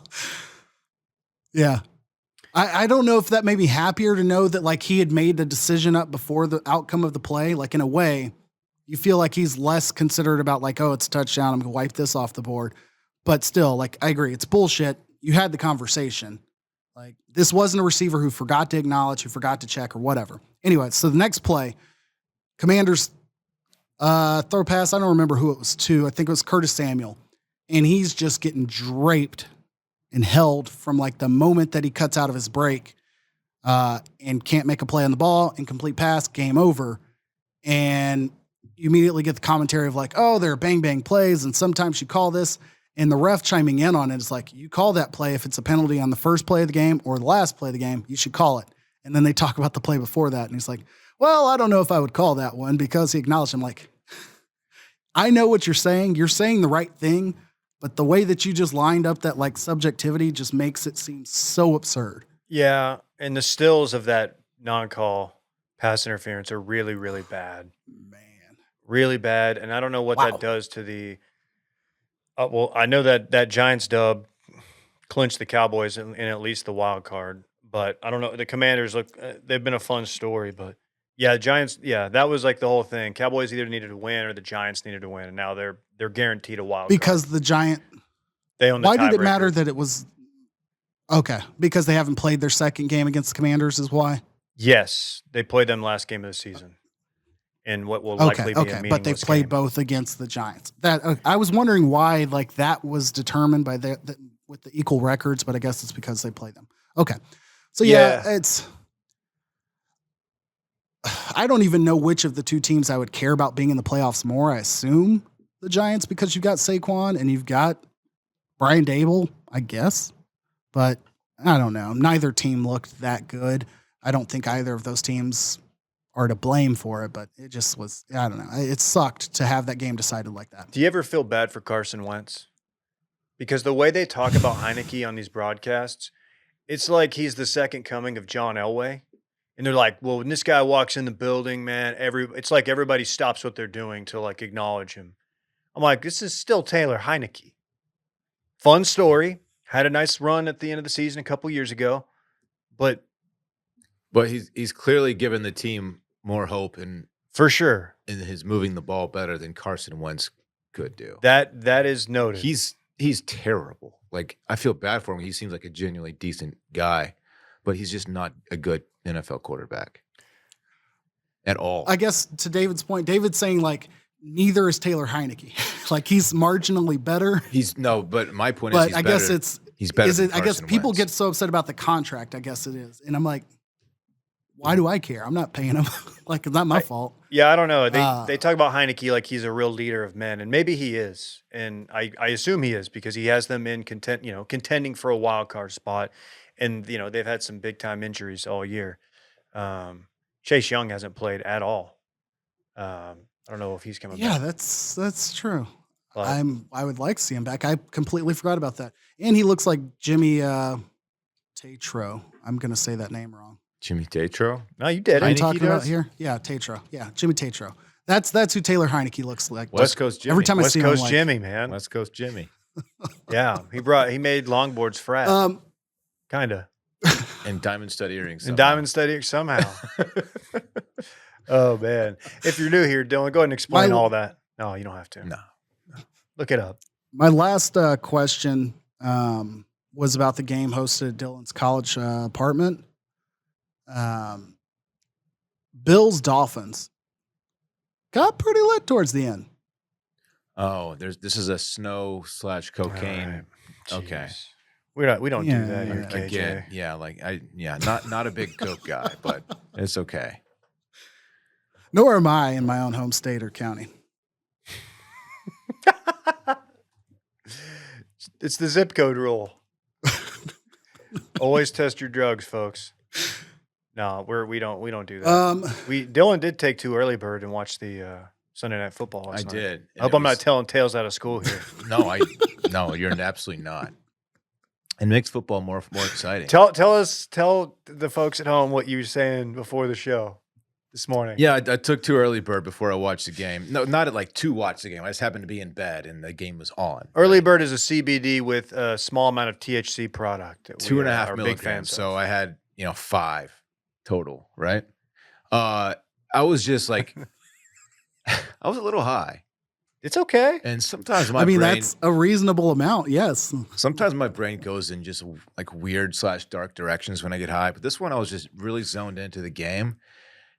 Yeah. I don't know if that made me happier to know that like he had made the decision up before the outcome of the play. Like in a way, you feel like he's less considerate about like, oh, it's a touchdown. I'm gonna wipe this off the board. But still, like I agree, it's bullshit. You had the conversation. Like this wasn't a receiver who forgot to acknowledge, who forgot to check or whatever. Anyway, so the next play, Commanders throw pass. I don't remember who it was to. I think it was Curtis Samuel. And he's just getting draped and held from like the moment that he cuts out of his break and can't make a play on the ball, incomplete pass, game over. And you immediately get the commentary of like, oh, there are bang, bang plays. And sometimes you call this and the ref chiming in on it is like, you call that play. If it's a penalty on the first play of the game or the last play of the game, you should call it. And then they talk about the play before that. And he's like, well, I don't know if I would call that one because he acknowledged him. Like, I know what you're saying. You're saying the right thing. But the way that you just lined up that like subjectivity just makes it seem so absurd. Yeah, and the stills of that non-call pass interference are really, really bad. Man. Really bad. And I don't know what Wow. that does to the well, I know that Giants dub clinched the Cowboys in at least the wild card, but I don't know. The Commanders look they've been a fun story, but yeah, Giants, yeah, that was like the whole thing. Cowboys either needed to win or the Giants needed to win, and now they're guaranteed a wild Because card. the Giant, They own the why did it matter tiebreaker. that it was okay? Because they haven't played their second game against the Commanders is why. Yes, they played them last game of the season. In what will Okay, likely be a okay, but they meaningless played game. both against the Giants. That I was wondering why like that was determined by the with the equal records, but I guess it's because they played them. Okay, so yeah, it's. I don't even know which of the two teams I would care about being in the playoffs more. I assume the Giants because you've got Saquon and you've got Brian Dable, I guess. But I don't know. Neither team looked that good. I don't think either of those teams are to blame for it, but it just was, I don't know. It sucked to have that game decided like that. Do you ever feel bad for Carson Wentz? Because the way they talk about Heineke on these broadcasts, it's like he's the second coming of John Elway. And they're like, well, when this guy walks in the building, man, it's like everybody stops what they're doing to like acknowledge him. I'm like, this is still Taylor Heineke. Fun story. Had a nice run at the end of the season a couple years ago. But he's clearly given the team more hope in for sure, his moving the ball better than Carson Wentz could do. that is noted. He's terrible. Like I feel bad for him. He seems like a genuinely decent guy, but he's just not a good NFL quarterback at all. I guess to David's point, David's saying like neither is Taylor Heineke. Like he's marginally better. But my point But is I guess he's better. Is than it? I guess Carson people Wentz. get so upset about the contract. I guess it is, and I'm like, why do I care? I'm not paying him. Like it's not my fault. Yeah, I don't know. They talk about Heineke like he's a real leader of men, and maybe he is, and I assume he is because he has them in contending for a wild card spot, and they've had some big time injuries all year. Chase Young hasn't played at all. I don't know if he's coming Yeah, back. that's true. But I would like to see him back. I completely forgot about that. And he looks like Jimmy Tatro. I'm gonna say that name wrong. Jimmy Tatro. no, you did I'm it. Heineke talking about does? here. Yeah, Tatro. Yeah, Jimmy Tatro. That's who Taylor Heineke looks like. West Coast Jimmy. Every time I West see him, Coast I'm like, Jimmy, man. West Coast Jimmy. Yeah, he made longboards frat, kinda, And diamond stud earrings. and diamond study somehow. Oh man! If you're new here, Dylan, go ahead and explain all that. No, you don't have to. No. Look it up. My last question was about the game hosted at Dylan's college apartment. Bills Dolphins got pretty lit towards the end. Oh, this is a snow / cocaine. All right. Okay. Jeez. We don't do that Yeah, here, KJ. Again, yeah, not a big coke guy, but it's okay. Nor am I in my own home state or county. It's the zip code rule. Always test your drugs, folks. No, we don't do that. Um, Dylan did take 2 early bird and watch the Sunday Night Football last night. did. I hope I'm not telling tales out of school here. No, you're absolutely not. It makes football more exciting. Tell the folks at home what you were saying before the show this morning. Yeah, I took too early bird before I watched the game. No, not at like to watch the game. I just happened to be in bed and the game was on. Early bird is a CBD with a small amount of THC product. that we 2.5 are big milligrams. fans of. So I had 5 total. Right. I was just like, I was a little high. It's okay. And sometimes my I mean, brain, that's a reasonable amount. Yes. sometimes my brain goes in just like weird / dark directions when I get high. But this one, I was just really zoned into the game.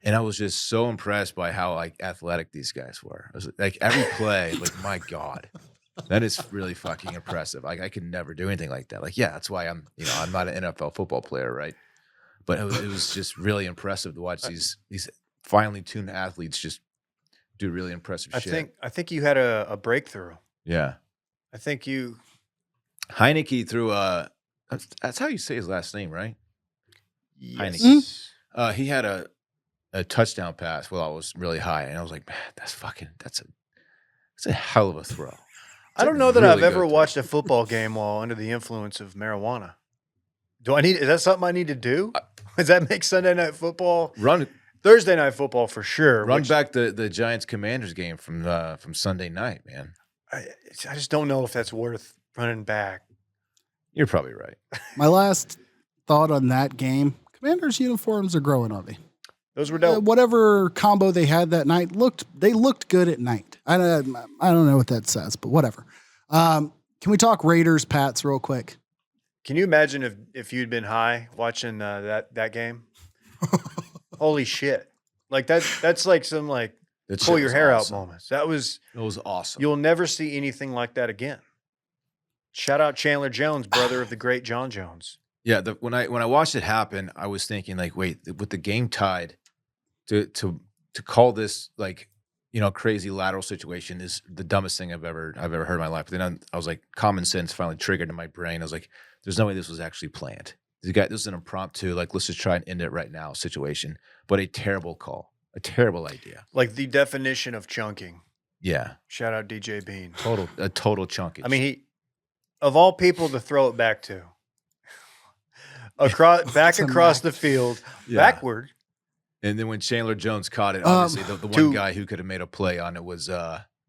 And I was just so impressed by how like athletic these guys were. I was like every play, like my God, that is really fucking impressive. Like I could never do anything like that. Like, yeah, that's why I'm not an NFL football player, right? But it was just really impressive to watch these finely tuned athletes just do really impressive shit. I think you had a breakthrough. Yeah. I think you Heineke threw that's how you say his last name, right? yes. Heineke. He had a touchdown pass while I was really high, and I was like, man, that's a hell of a throw. I don't know that I've ever watched a football game while under the influence of marijuana. Is that something I need to do? Does that make Sunday Night Football? Thursday Night Football for sure. Run back the Giants Commanders game from Sunday night, man. I just don't know if that's worth running back. You're probably right. My last thought on that game: Commanders uniforms are growing on me. Those were dope. Whatever combo they had that night looked good at night. I don't know what that says, but whatever. Can we talk Raiders Pats real quick? Can you imagine if you'd been high watching that game? Holy shit! Like that's like some like pull your hair out moments. It was awesome. You'll never see anything like that again. Shout out Chandler Jones, brother of the great John Jones. Yeah, when I watched it happen, I was thinking like, wait, with the game tied, to call this like crazy lateral situation is the dumbest thing I've ever heard in my life. But then I was like, common sense finally triggered in my brain. I was like, there's no way this was actually planned. This is an impromptu, like, let's just try and end it right now situation. But a terrible call, a terrible idea. Like the definition of chunking. Yeah. Shout out DJ Bean. A total chunkage. I mean, he of all people to throw it back to. Across the field, backward. And then when Chandler Jones caught it, obviously the one guy who could have made a play on it was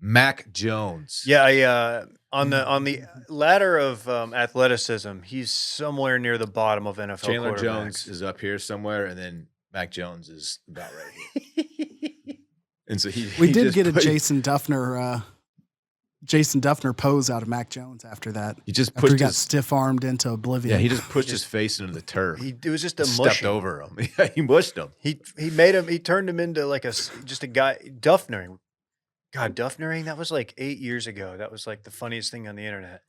Mac Jones. Yeah, on the ladder of athleticism, he's somewhere near the bottom of NFL. Chandler Jones is up here somewhere, and then Mac Jones is about right here. And so we did get a Jason Duffner pose out of Mac Jones after that. He just he got stiff armed into oblivion. Yeah, he just pushed his face into the turf. It was just a stepped over him. Yeah, he mushed him. He made him. He turned him into like just a guy Duffnering. God, Duffnering. That was like 8 years ago. That was like the funniest thing on the internet.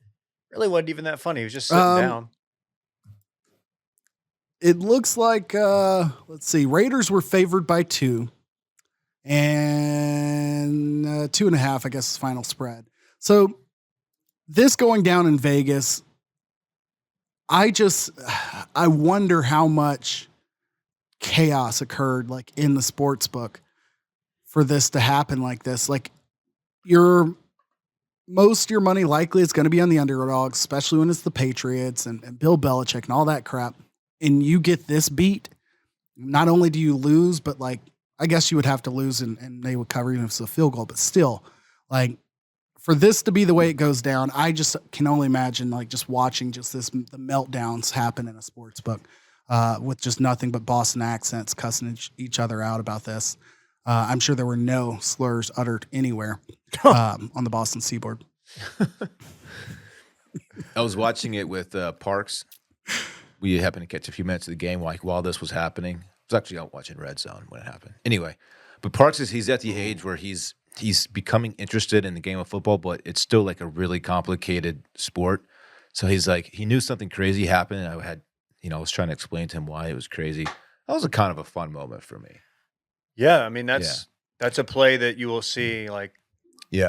Really wasn't even that funny. He was just sitting down. It looks like let's see. Raiders were favored by 2, and 2.5. I guess is final spread. So this going down in Vegas, I wonder how much chaos occurred like in the sports book for this to happen like this. Like your money likely is going to be on the underdogs, especially when it's the Patriots and Bill Belichick and all that crap. And you get this beat. Not only do you lose, but like, I guess you would have to lose and they would cover even if it's a field goal, but still like, for this to be the way it goes down, I just can only imagine like just watching the meltdowns happen in a sports book with just nothing but Boston accents cussing each other out about this. I'm sure there were no slurs uttered anywhere on the Boston seaboard. I was watching it with Parks. We happened to catch a few minutes of the game while this was happening. I was actually out watching Red Zone when it happened. Anyway, but Parks he's at the age where he's becoming interested in the game of football, but it's still like a really complicated sport. So he's like, he knew something crazy happened. And I was trying to explain to him why it was crazy. That was a kind of a fun moment for me. Yeah. I mean, that's a play that you will see like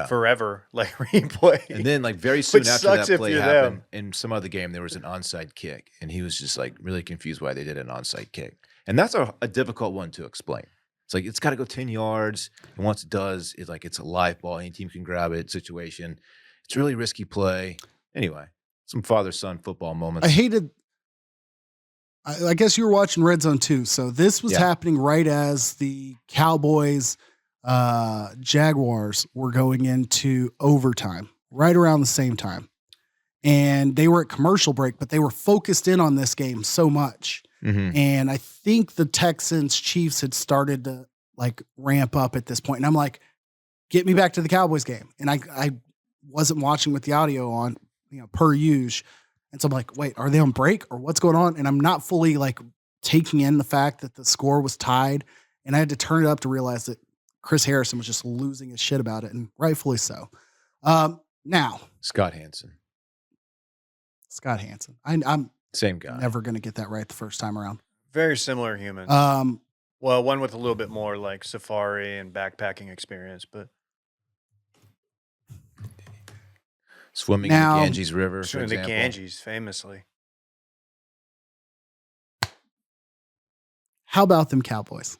forever, like replay. And then like very soon after that play happened in some other game, there was an onside kick and he was just like really confused why they did an onside kick. And that's a difficult one to explain. It's like it's got to go 10 yards. And once it does, it's like it's a live ball. Any team can grab it situation. It's really risky play. Anyway, some father-son football moments. I hated. I guess you were watching Red Zone too. So this was happening right as the Cowboys, Jaguars were going into overtime, right around the same time. And they were at commercial break, but they were focused in on this game so much. Mhm. And I think the Texans Chiefs had started to like ramp up at this point. And I'm like, get me back to the Cowboys game. And I wasn't watching with the audio on, per usual. And so I'm like, wait, are they on break or what's going on? And I'm not fully like taking in the fact that the score was tied. And I had to turn it up to realize that Chris Harrison was just losing his shit about it, and rightfully so. Now, Scott Hansen. I'm Same guy. never going to get that right the first time around. Very similar humans. Well, one with a little bit more like safari and backpacking experience, but Swimming Now- in the Ganges River, for swimming the example. Ganges, famously. How about them Cowboys?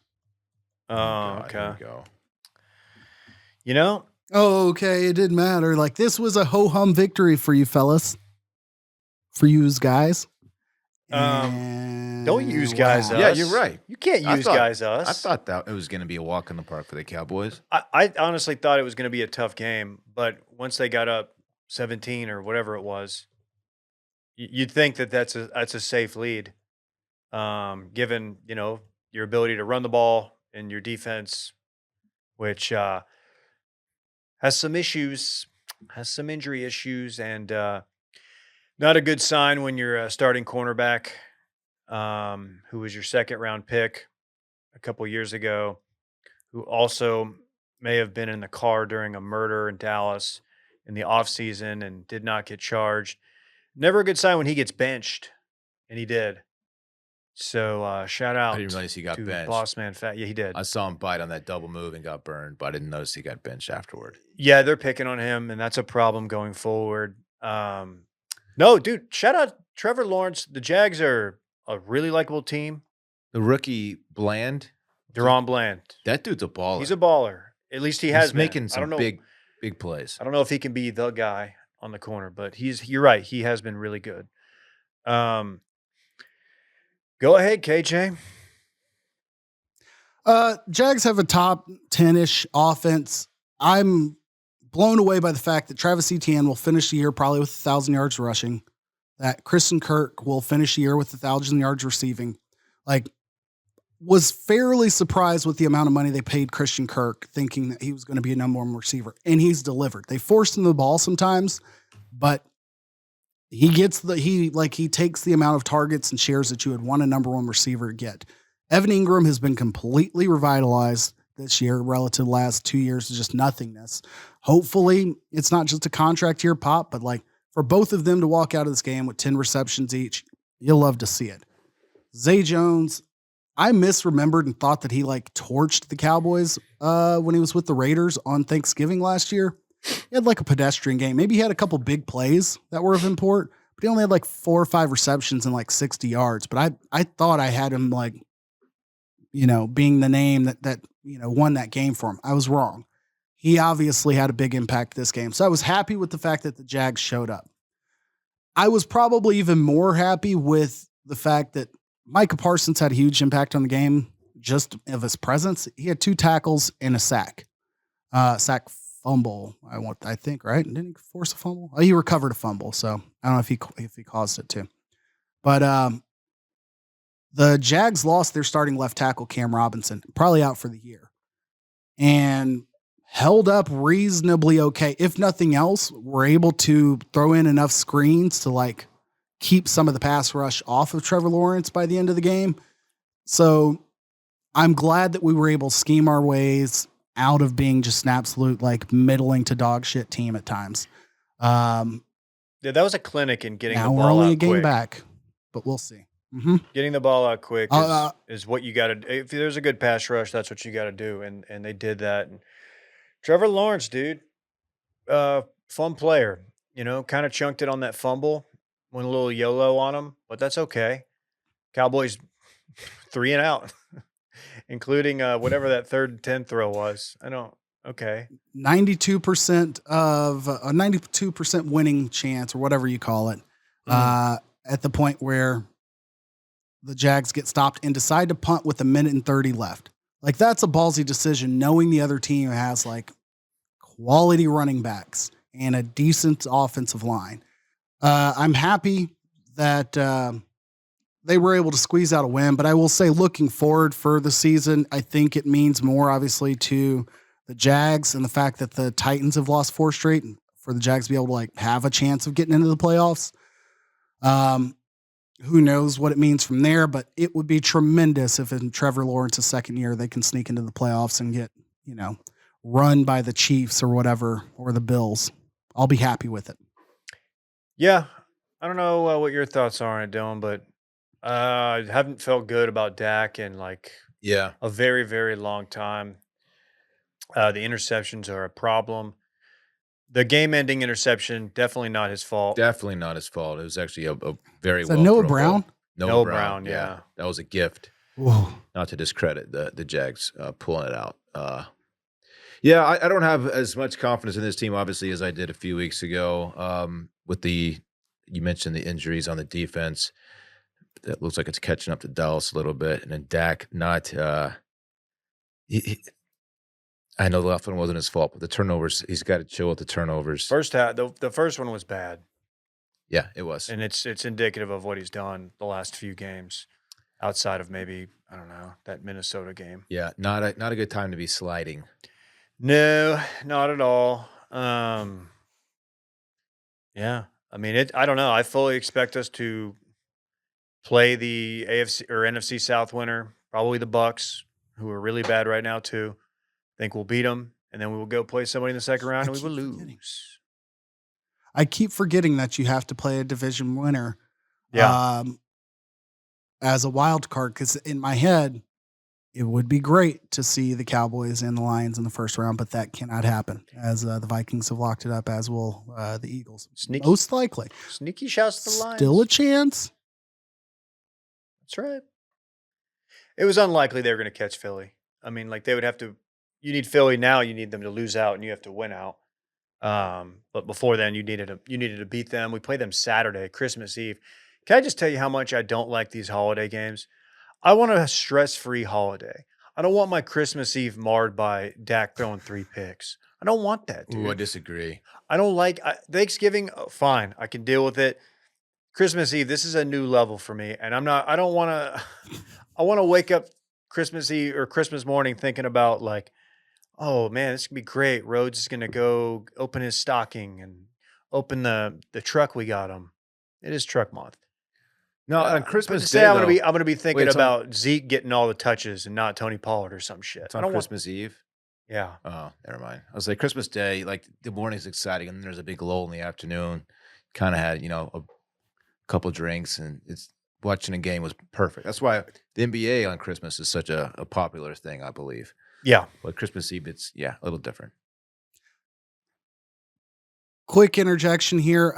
Oh, God, here okay. we go. You know, Oh, okay. It didn't matter. Like this was a ho-hum victory for you fellas. For you guys. don't use guys Yeah, us. you're right. You can't I use thought- guys us. I thought that it was going to be a walk in the park for the Cowboys. I honestly thought it was going to be a tough game, but once they got up 17 or whatever it was, you'd think that that's a safe lead, given your ability to run the ball and your defense, which has some issues, has some injury issues, and not a good sign when you're starting cornerback, who was your second round pick a couple years ago, who also may have been in the car during a murder in Dallas in the offseason and did not get charged. Never a good sign when he gets benched, and he did. So shout out I didn't realize he got to benched. Boss Man Fat. Yeah, he did. I saw him bite on that double move and got burned, but I didn't notice he got benched afterward. Yeah, they're picking on him, and that's a problem going forward. No, dude, shout out Trevor Lawrence. The Jags are a really likable team. The rookie Bland, Deron Bland. that dude's a baller. He's a baller. At least he has He's been. making I some don't know. big plays. I don't know if he can be the guy on the corner, but you're right. He has been really good. Go ahead, KJ. Jags have a top 10-ish offense. I'm blown away by the fact that Travis Etienne will finish the year probably with 1,000 yards rushing, that Christian Kirk will finish the year with 1,000 yards receiving. Like, was fairly surprised with the amount of money they paid Christian Kirk, thinking that he was going to be a number one receiver, and he's delivered. They forced him the ball sometimes, but he takes the amount of targets and shares that you would want a number one receiver to get. Evan Ingram has been completely revitalized this year relative to the last 2 years of just nothingness. Hopefully it's not just a contract year pop, but like for both of them to walk out of this game with 10 receptions each, you'll love to see it. Zay Jones, I misremembered and thought that he like torched the Cowboys when he was with the Raiders on Thanksgiving last year. He had like a pedestrian game. Maybe he had a couple big plays that were of import, but he only had like 4 or 5 receptions and like 60 yards. But I thought I had him like, being the name that won that game for him. I was wrong. He obviously had a big impact this game. So I was happy with the fact that the Jags showed up. I was probably even more happy with the fact that Micah Parsons had a huge impact on the game, just of his presence. He had 2 tackles and a sack. Sack fumble, I think, right? Didn't he force a fumble? Oh, he recovered a fumble, so I don't know if he caused it too. But the Jags lost their starting left tackle, Cam Robinson, probably out for the year, and held up reasonably okay. If nothing else, were able to throw in enough screens to like keep some of the pass rush off of Trevor Lawrence by the end of the game. So I'm glad that we were able to scheme our ways out of being just an absolute like middling to dog shit team at times. Yeah, that was a clinic in getting the Now ball we're only out a game quick. back, but we'll see. Mm-hmm. Getting the ball out quick Uh, is what you got to. If there's a good pass rush, that's what you got to do, and they did that. And Trevor Lawrence, dude, fun player. Kind of chunked it on that fumble, went a little YOLO on him, but that's okay. Cowboys 3 and out, including whatever that 3rd and 10 throw was. I don't. Okay. 92% of a 92% winning chance or whatever you call it at the point where the Jags get stopped and decide to punt with 1:30 left. Like, that's a ballsy decision, knowing the other team has like quality running backs and a decent offensive line. I'm happy that they were able to squeeze out a win, but I will say, looking forward for the season, I think it means more, obviously, to the Jags and the fact that the Titans have lost 4 straight, and for the Jags to be able to like have a chance of getting into the playoffs. Who knows what it means from there, but it would be tremendous if in Trevor Lawrence's second year they can sneak into the playoffs and get, run by the Chiefs or whatever, or the Bills. I'll be happy with it. Yeah. I don't know what your thoughts are on it, Dylan, but I haven't felt good about Dak in like a very, very long time. The interceptions are a problem. The game-ending interception, definitely not his fault. Definitely not his fault. It was actually a very Is that well Noah thrown Brown? ball. Noah Brown, yeah. That was a gift. Whoa. Not to discredit the Jags pulling it out. I don't have as much confidence in this team, obviously, as I did a few weeks ago. You mentioned the injuries on the defense. That looks like it's catching up to Dallas a little bit. And then Dak not I know the last one wasn't his fault, but the turnovers, he's got to chill with the turnovers. First half, the first one was bad. Yeah, it was. And it's indicative of what he's done the last few games, outside of maybe, I don't know, that Minnesota game. Yeah, not a good time to be sliding. No, not at all. Yeah, I mean, I don't know. I fully expect us to play the AFC or NFC South winner, probably the Bucks, who are really bad right now too. I think we'll beat them, and then we will go play somebody in the second round, and we will lose. I keep forgetting that you have to play a division winner as a wild card, because in my head, it would be great to see the Cowboys and the Lions in the first round, but that cannot happen, as the Vikings have locked it up, as will the Eagles. Sneaky, most likely. Sneaky shouts to the Lions. Still a chance. That's right. It was unlikely they were going to catch Philly. I mean, like, they would have to. You need Philly now. You need them to lose out, and you have to win out. But before then, you needed to beat them. We play them Saturday, Christmas Eve. Can I just tell you how much I don't like these holiday games? I want a stress-free holiday. I don't want my Christmas Eve marred by Dak throwing 3 picks. I don't want that, dude. Ooh, I disagree. I don't like Thanksgiving. Fine, I can deal with it. Christmas Eve, this is a new level for me, and I don't want to. I want to wake up Christmas Eve or Christmas morning thinking about like, oh man, this could be great. Rhodes is gonna go open his stocking and open the truck we got him. It is truck month. No, on Christmas Day, Day, I'm gonna be thinking Wait, about Zeke getting all the touches and not Tony Pollard or some shit. It's on Christmas Eve. Yeah. Oh, never mind. I was like, Christmas Day, like the morning's exciting, and then there's a big lull in the afternoon. Kind of had, a couple drinks, and it's watching a game was perfect. That's why the NBA on Christmas is such a popular thing, I believe. Yeah. But Christmas Eve, it's a little different. Quick interjection here.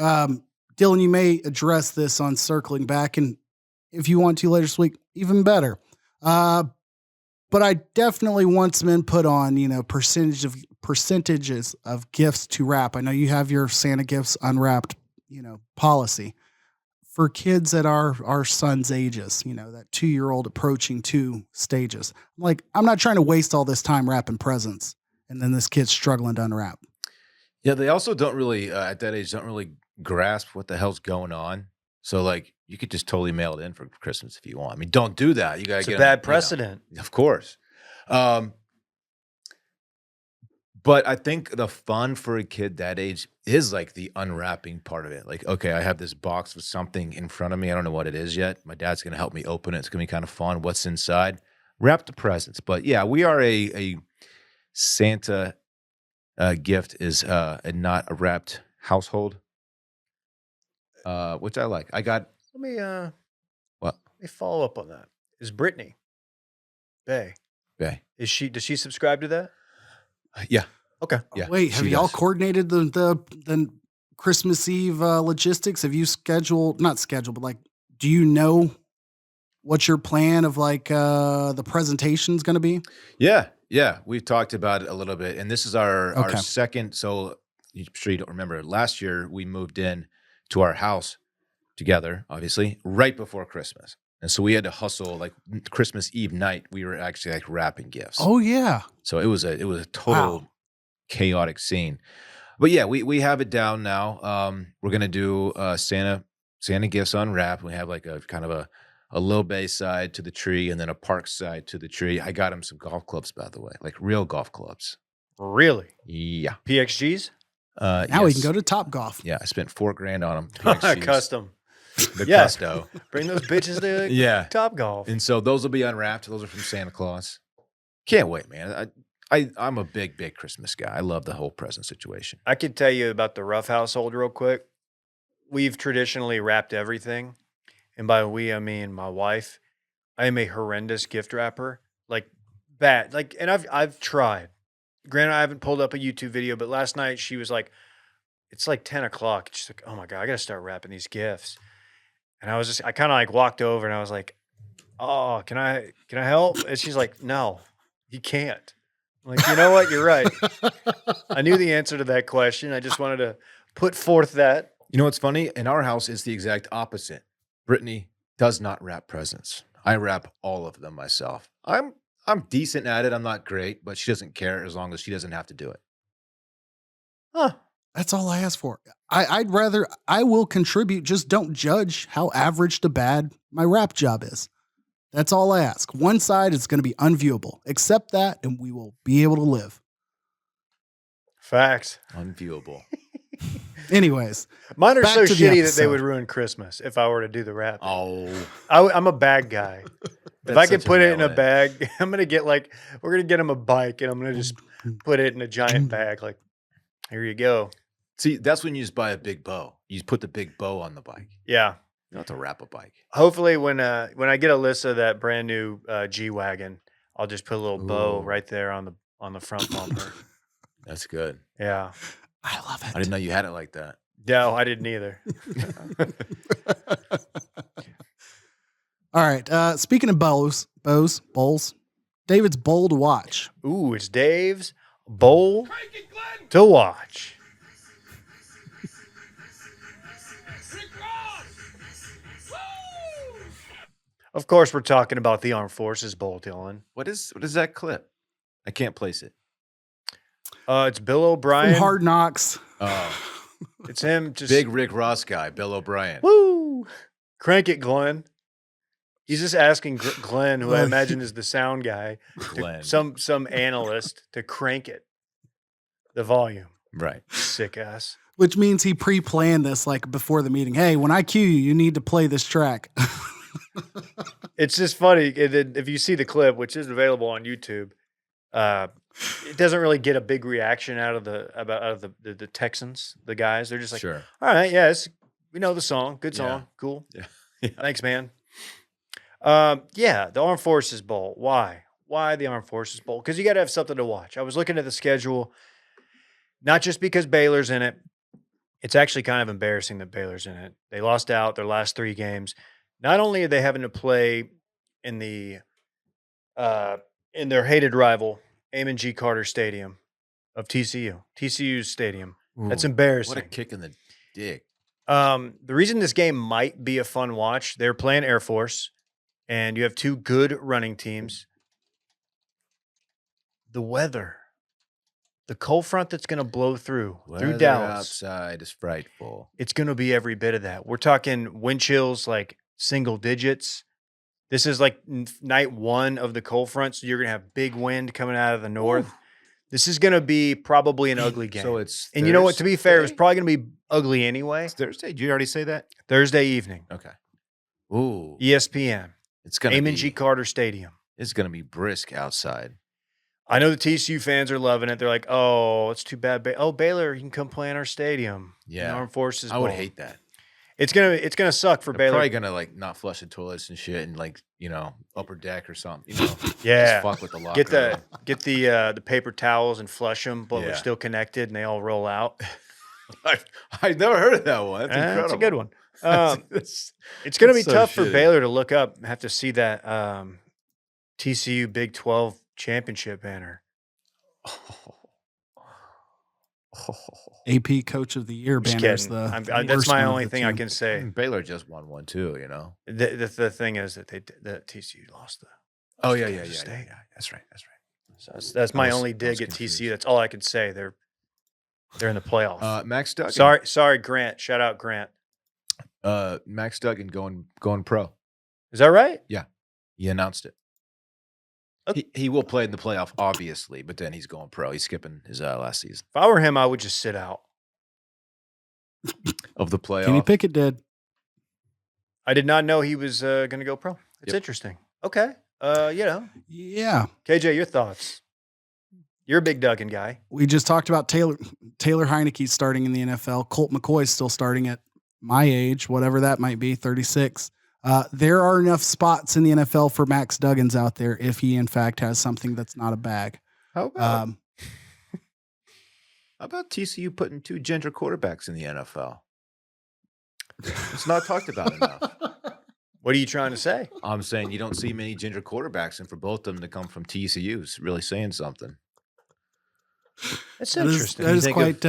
Dylan, you may address this on circling back, and if you want to later this week, even better. But I definitely want some input on, percentages of gifts to wrap. I know you have your Santa gifts unwrapped, policy for kids at our son's ages, that 2-year-old approaching 2 stages. I'm not trying to waste all this time wrapping presents, and then this kid's struggling to unwrap. Yeah, they also don't really, at that age, don't really grasp what the hell's going on. So, you could just totally mail it in for Christmas if you want. I mean, don't do that. You got to get a bad precedent. Of course. But I think the fun for a kid that age is the unwrapping part of it. Okay, I have this box with something in front of me. I don't know what it is yet. My dad's going to help me open it. It's going to be kind of fun. What's inside? Wrap the presents. But yeah, we are a Santa gift is a not a wrapped household, which I like. I got. Let me what? Let me follow up on that. Is Brittany Bae? Does she subscribe to that? Yeah. Okay. Yeah. Wait, have y'all coordinated the Christmas Eve logistics? Have you not scheduled, but do you know what your plan of like the presentation's going to be? Yeah. We've talked about it a little bit, and this is our Okay. second. So I'm sure you don't remember. Last year we moved in to our house together, obviously, right before Christmas, and so we had to hustle like Christmas Eve night. We were actually like wrapping gifts. Oh yeah. So it was a total Wow. chaotic scene. But yeah, we have it down now. We're gonna do Santa gifts unwrapped. We have like a kind of a low base side to the tree and then a park side to the tree. I got him some golf clubs, by the way, like real golf clubs. Really? Yeah. PXGs? Now we can go to Top Golf. Yeah, I spent $4,000 on them. PXGs, Custom. the Yeah. Custo. Bring those bitches to Yeah. Top Golf. And so those will be unwrapped. Those are from Santa Claus. Can't wait, man. I'm a big Christmas guy. I love the whole present situation. I could tell you about the Rough household real quick. We've traditionally wrapped everything. And by we, I mean my wife. I am a horrendous gift wrapper. Like bad. Like, and I've tried. Granted, I haven't pulled up a YouTube video, but last night she was like, it's like 10 o'clock. She's like, oh my God, I got to start wrapping these gifts. And I kind of like walked over and I was like, oh, can I help? And she's like, no, you can't. I'm like, you know what? You're right. I knew the answer to that question. I just wanted to put forth that. You know what's funny? In our house, it's the exact opposite. Brittany does not wrap presents. I wrap all of them myself. I'm decent at it. I'm not great, but she doesn't care as long as she doesn't have to do it. Huh. That's all I ask for. I will contribute. Just don't judge how average to bad my wrap job is. That's all I ask. One side is going to be unviewable. Accept that, and we will be able to live. Facts. Unviewable. Anyways, Mine are back so to the shitty that they episode. would ruin Christmas if I were to do the wrap. Oh. I'm a bag guy. If I could such a put it in a villain. bag, I'm gonna get we're gonna get him a bike, and I'm gonna just put it in a giant bag. Like, here you go. See, that's when you just buy a big bow. You just put the big bow on the bike. Yeah. You don't have to wrap a bike. Hopefully, when I get Alyssa that brand new G-Wagon, I'll just put a little bow Ooh. right there on the front bumper. That's good. Yeah. I love it. I didn't know you had it like that. No, I didn't either. All right. Speaking of bowls, David's bowl to watch. Ooh, it's Dave's bowl Crank it, Glenn! to watch. Rick Ross! Woo! Of course, we're talking about the Armed Forces Bowl, Dylan. What is that clip? I can't place it. It's Bill O'Brien. From Hard Knocks. Oh, It's him just big Rick Ross guy, Bill O'Brien. woo. Crank it, Glenn. He's just asking Glenn, who I Well, imagine is the sound guy, Glenn. some analyst, to crank it, the volume. Right. Sick ass. Which means he pre-planned this like before the meeting. Hey, when I cue you, you need to play this track. It's just funny if you see the clip, which is available on YouTube. It doesn't really get a big reaction out of the Texans, the guys. They're just like, Sure. all right, yes, we know the song, good song, Yeah. cool. Yeah. Thanks, man. Yeah, the Armed Forces Bowl. Why? Why the Armed Forces Bowl? Because you got to have something to watch. I was looking at the schedule, not just because Baylor's in it. It's actually kind of embarrassing that Baylor's in it. They lost out their last 3 games. Not only are they having to play in their hated rival, Amon G. Carter Stadium of TCU's stadium. That's Ooh, embarrassing. What a kick in the dick. The reason this game might be a fun watch, they're playing Air Force, and you have 2 good running teams. The weather, the cold front that's going to blow through Weather Dallas, outside is frightful. it's going to be every bit of that. We're talking wind chills like single digits. This is like night 1 of the cold front, so you're going to have big wind coming out of the north. Ooh. This is going to be probably an ugly game. So it's and you know what? To be fair, it was Thursday? probably going to be ugly anyway. It's Thursday. Did you already say that? Thursday evening, Okay. Ooh. ESPN, It's gonna Amon be G. Carter Stadium. it's gonna be brisk outside. I know the TCU fans are loving it. They're like, "Oh, it's too bad. Baylor, you can come play in our stadium." in the Yeah. Armed Forces. I would Bowl." hate that. It's gonna suck for They're Baylor. probably gonna like not flush the toilets and shit and like, upper deck or something. Yeah. Just fuck with the locker. Get the paper towels and flush them, but we're Yeah. still connected, and they all roll out. I've never heard of that one. That's incredible. That's a good one. That's- It's going to be that's so tough for shitty. Baylor to look up. Have to see that TCU Big 12 championship banner. AP Coach of the Year Just banner is kidding. the That's worst my one of only the thing I two. can say. Baylor just won one too, you know. The thing is that that TCU lost the. Oh to yeah. Kansas State. That's right. So that's my was- only I was dig at confused. TCU. That's all I can say. They're in the playoffs. Max Duggan. Sorry, Grant. Shout out Grant. Max Duggan going pro. Is that right? He announced it. Okay. He will play in the playoff, obviously, but then he's going pro. He's skipping his last season If I were him, I would just sit out. of the playoff. Kenny Pickett did. I did not know he was going to go pro. It's Yep. interesting. Okay. Yeah. KJ, your thoughts? You're a big Duggan guy. We just talked about Taylor Heineke starting in the NFL. Colt McCoy is still starting at my age, whatever that might be, 36. There are enough spots in the NFL for Max Duggins out there if he, in fact, has something that's not a bag. How about how about TCU putting 2 ginger quarterbacks in the NFL? It's not talked about enough. What are you trying to say? I'm saying you don't see many ginger quarterbacks, and for both of them to come from TCU is really saying something. That's That is, interesting. that is think quite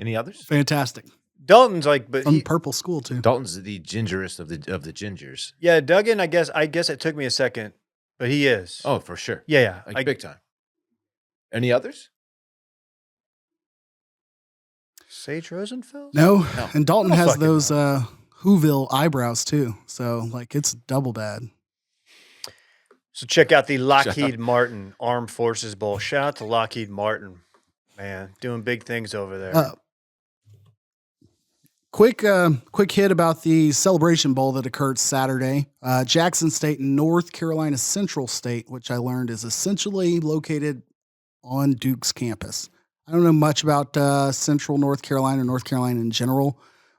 Any others? fantastic. Dalton's like, but From purple school, too. Dalton's the gingerest of the gingers. yeah, Duggan. I guess it took me a second, but he is. Oh, for sure. yeah. Like big time. Any others? Sage Rosenfeld. No. No. And Dalton Oh, has fucking those Whoville eyebrows, too. So, like, it's double bad. So check out the Shout Lockheed Martin Armed Forces Bowl. Shout out to Lockheed Martin, man, doing big things over there. Quick hit about the Celebration Bowl that occurred Saturday. Jackson State, North Carolina Central State, which I learned is essentially located on Duke's campus. I don't know much about Central North Carolina in general,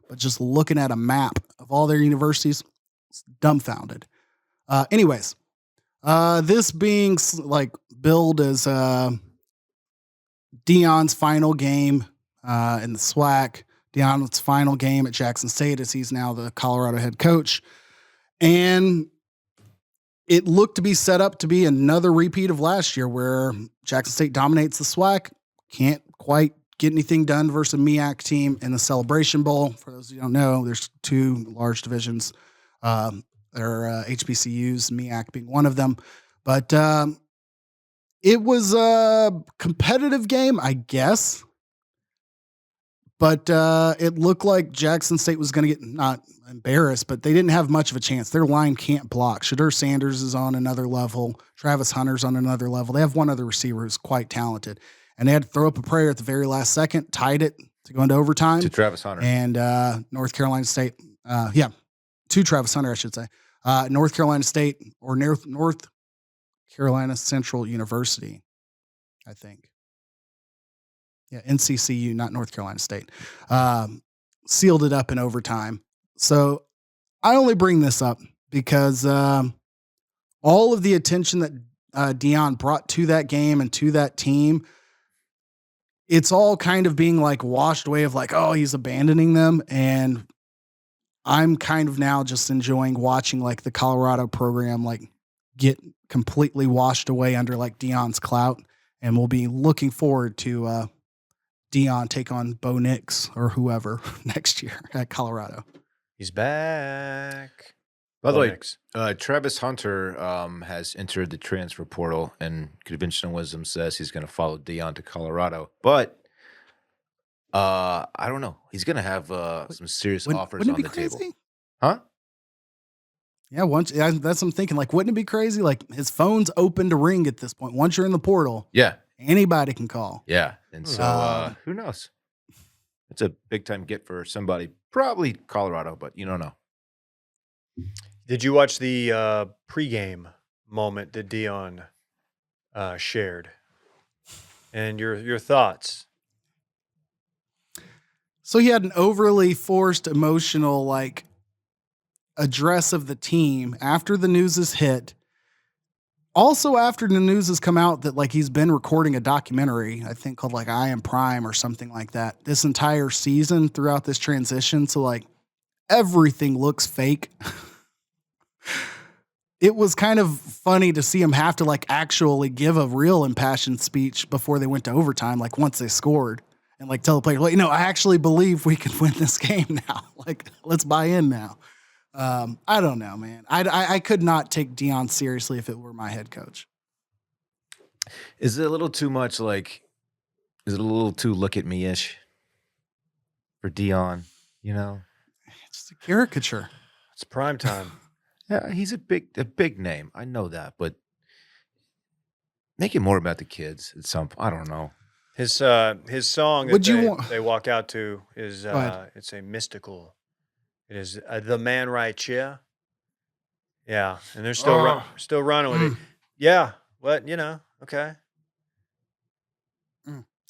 but just looking at a map of all their universities, it's dumbfounded. Anyways, this being like billed as Deion's final game in the SWAC. Deion's final game at Jackson State as he's now the Colorado head coach. And it looked to be set up to be another repeat of last year where Jackson State dominates the SWAC, can't quite get anything done versus a MEAC team in the Celebration Bowl. For those who don't know, there's 2 large divisions. There are HBCUs, MEAC being one of them. But it was a competitive game, I guess. But it looked like Jackson State was going to get not embarrassed, but they didn't have much of a chance. Their line can't block. Shadur Sanders is on another level. Travis Hunter's on another level. They have one other receiver who's quite talented. And they had to throw up a prayer at the very last second, tied it to go into overtime. To Travis Hunter. And North Carolina State, to Travis Hunter, I should say. North Carolina State or North Carolina Central University, I think. Yeah, NCCU, not North Carolina State. Sealed it up in overtime. So I only bring this up because all of the attention that Deion brought to that game and to that team, it's all kind of being like washed away of like, oh, he's abandoning them. And I'm kind of now just enjoying watching like the Colorado program like get completely washed away under like Deion's clout. And we'll be looking forward to Deion take on Bo Nix or whoever next year at Colorado. He's back. By the Bo way, Nix. Travis Hunter has entered the transfer portal, and conventional wisdom says he's going to follow Deion to Colorado. But I don't know. He's going to have some serious offers Wouldn't on it the be table. crazy? Huh? Yeah, that's what I'm thinking. Like, wouldn't it be crazy? Like, his phone's open to ring at this point. Once you're in the portal, Yeah. anybody can call. Yeah. And so who knows? It's a big time get for somebody, probably Colorado, but you don't know. Did you watch the pregame moment that Deion shared? And your thoughts? So he had an overly forced, emotional, like, address of the team after the news is hit. Also, after the news has come out that like he's been recording a documentary, I think called like I Am Prime or something like that, this entire season throughout this transition. So like everything looks fake. It was kind of funny to see him have to like actually give a real impassioned speech before they went to overtime, like once they scored, and like tell the player, like, I actually believe we can win this game now. Like, let's buy in now. I don't know, man. I could not take Dion seriously if it were my head coach. Is it a little too much like, is it a little too look at me-ish for Dion, you know? It's just a caricature. It's prime time. Yeah, he's a big name. I know that, but make it more about the kids at some point. I don't know. His song that Would you want- they walk out to is Go ahead. it's a mystical. It is The Man Right Here. Yeah, and they're still running with it. Yeah, what okay.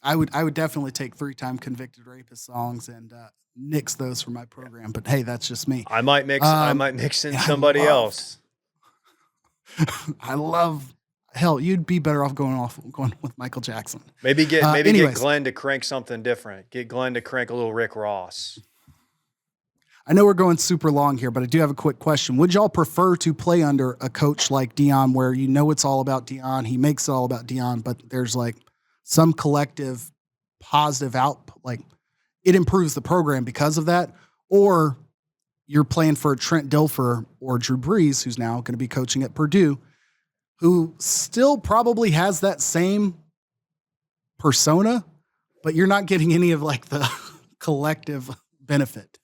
I would definitely take 3-time convicted rapist songs and nix those for my program. But hey, that's just me. I might mix in I somebody love- else. I love. Hell, you'd be better off going with Michael Jackson. Maybe get anyways. Glenn to crank something different. Get Glenn to crank a little Rick Ross. I know we're going super long here, but I do have a quick question. Would y'all prefer to play under a coach like Dion where it's all about Dion, he makes it all about Dion, but there's like some collective positive like it improves the program because of that? Or you're playing for Trent Dilfer or Drew Brees, who's now going to be coaching at Purdue, who still probably has that same persona, but you're not getting any of like the collective benefit.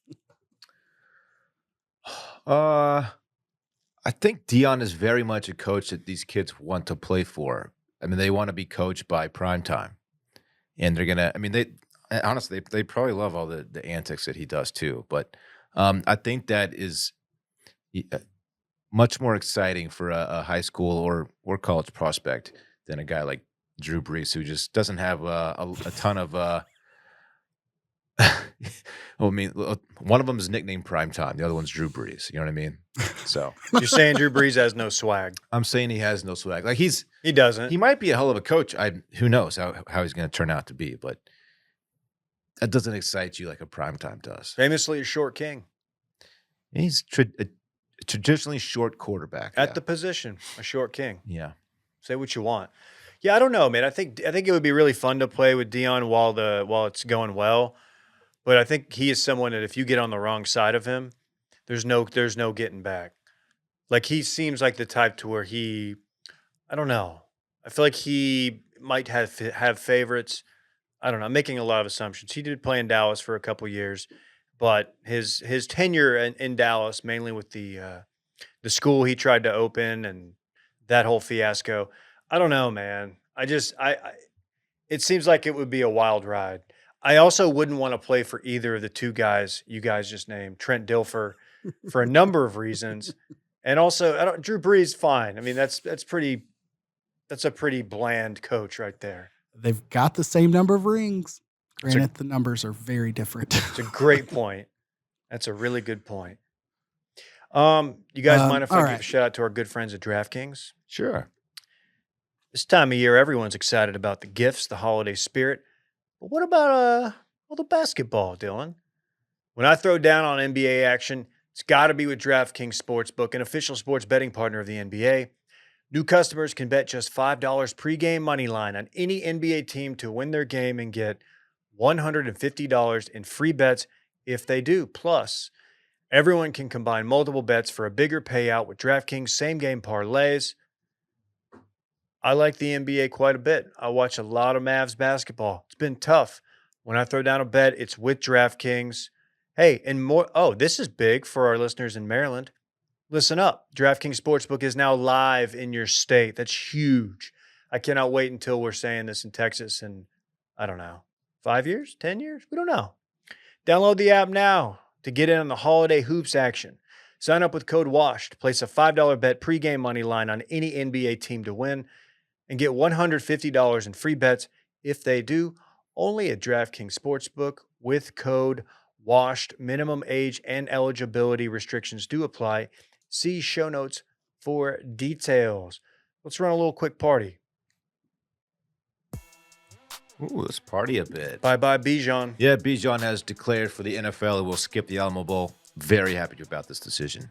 I think Dion is very much a coach that these kids want to play for. I mean, they want to be coached by primetime, and they're gonna. I mean, they probably love all the antics that he does too. But I think that is much more exciting for a high school or college prospect than a guy like Drew Brees, who just doesn't have a ton of. Well, I mean, one of them is nicknamed Primetime. The other one's Drew Brees. You know what I mean? So You're saying Drew Brees has no swag. I'm saying he has no swag. Like He doesn't. he might be a hell of a coach. Who knows how he's going to turn out to be, but that doesn't excite you like a Primetime does. Famously a short king He's a traditionally short quarterback at the position, a short king. yeah. Say what you want. Yeah, I don't know, man. I think it would be really fun to play with Dion while it's going well. But I think he is someone that if you get on the wrong side of him, there's no getting back. Like he seems like the type to where I don't know. I feel like he might have favorites. I don't know. I'm making a lot of assumptions. He did play in Dallas for a couple years, but his tenure in Dallas, mainly with the school he tried to open and that whole fiasco. I don't know, man. It seems like it would be a wild ride. I also wouldn't want to play for either of the two guys you guys just named, Trent Dilfer, for a number of reasons. And also, Drew Brees, fine. I mean, that's a pretty bland coach right there. They've got the same number of rings. Granted, the numbers are very different. It's a great point. That's a really good point. You guys mind if I give a shout out to our good friends at DraftKings? Sure. This time of year, everyone's excited about the gifts, the holiday spirit. But what about all the basketball, Dylan? When I throw down on NBA action, it's got to be with DraftKings Sportsbook, an official sports betting partner of the NBA. New customers can bet just $5 pregame money line on any NBA team to win their game and get $150 in free bets if they do. Plus, everyone can combine multiple bets for a bigger payout with DraftKings same-game parlays. I like the NBA quite a bit. I watch a lot of Mavs basketball. It's been tough. When I throw down a bet, it's with DraftKings. Hey, and more. Oh, this is big for our listeners in Maryland. Listen up. DraftKings Sportsbook is now live in your state. That's huge. I cannot wait until we're saying this in Texas in, I don't know, 5 years, 10 years? We don't know. Download the app now to get in on the holiday hoops action. Sign up with code WASH to place a $5 bet pregame money line on any NBA team to win and get $150 in free bets if they do, only at DraftKings Sportsbook with code WASHED. Minimum age and eligibility restrictions do apply. See show notes for details. Let's run a little quick party. Ooh, let's party a bit. Bye-bye, Bijan. Yeah, Bijan has declared for the NFL and will skip the Alamo Bowl. Very happy about this decision.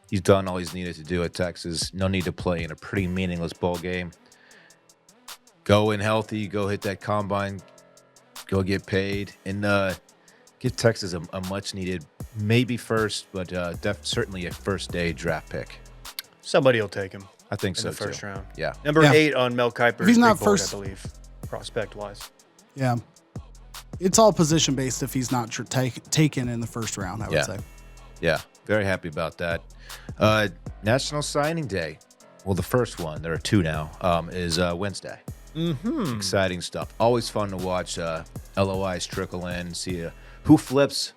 He's done all he's needed to do at Texas. No need to play in a pretty meaningless bowl game. Go in healthy. Go hit that combine. Go get paid. And give Texas a much-needed, maybe first, but certainly a first-day draft pick. Somebody will take him I think in so, the first too. round. Yeah. Number Yeah. 8 on Mel Kiper's If he's not big board, first- I believe, prospect-wise. Yeah. It's all position based if he's not taken in the first round, I would Yeah. say. Yeah, very happy about that. National Signing Day. Well, the first one, there are 2 now, is Wednesday. Mm-hmm. Exciting stuff. Always fun to watch LOIs trickle in, see who flips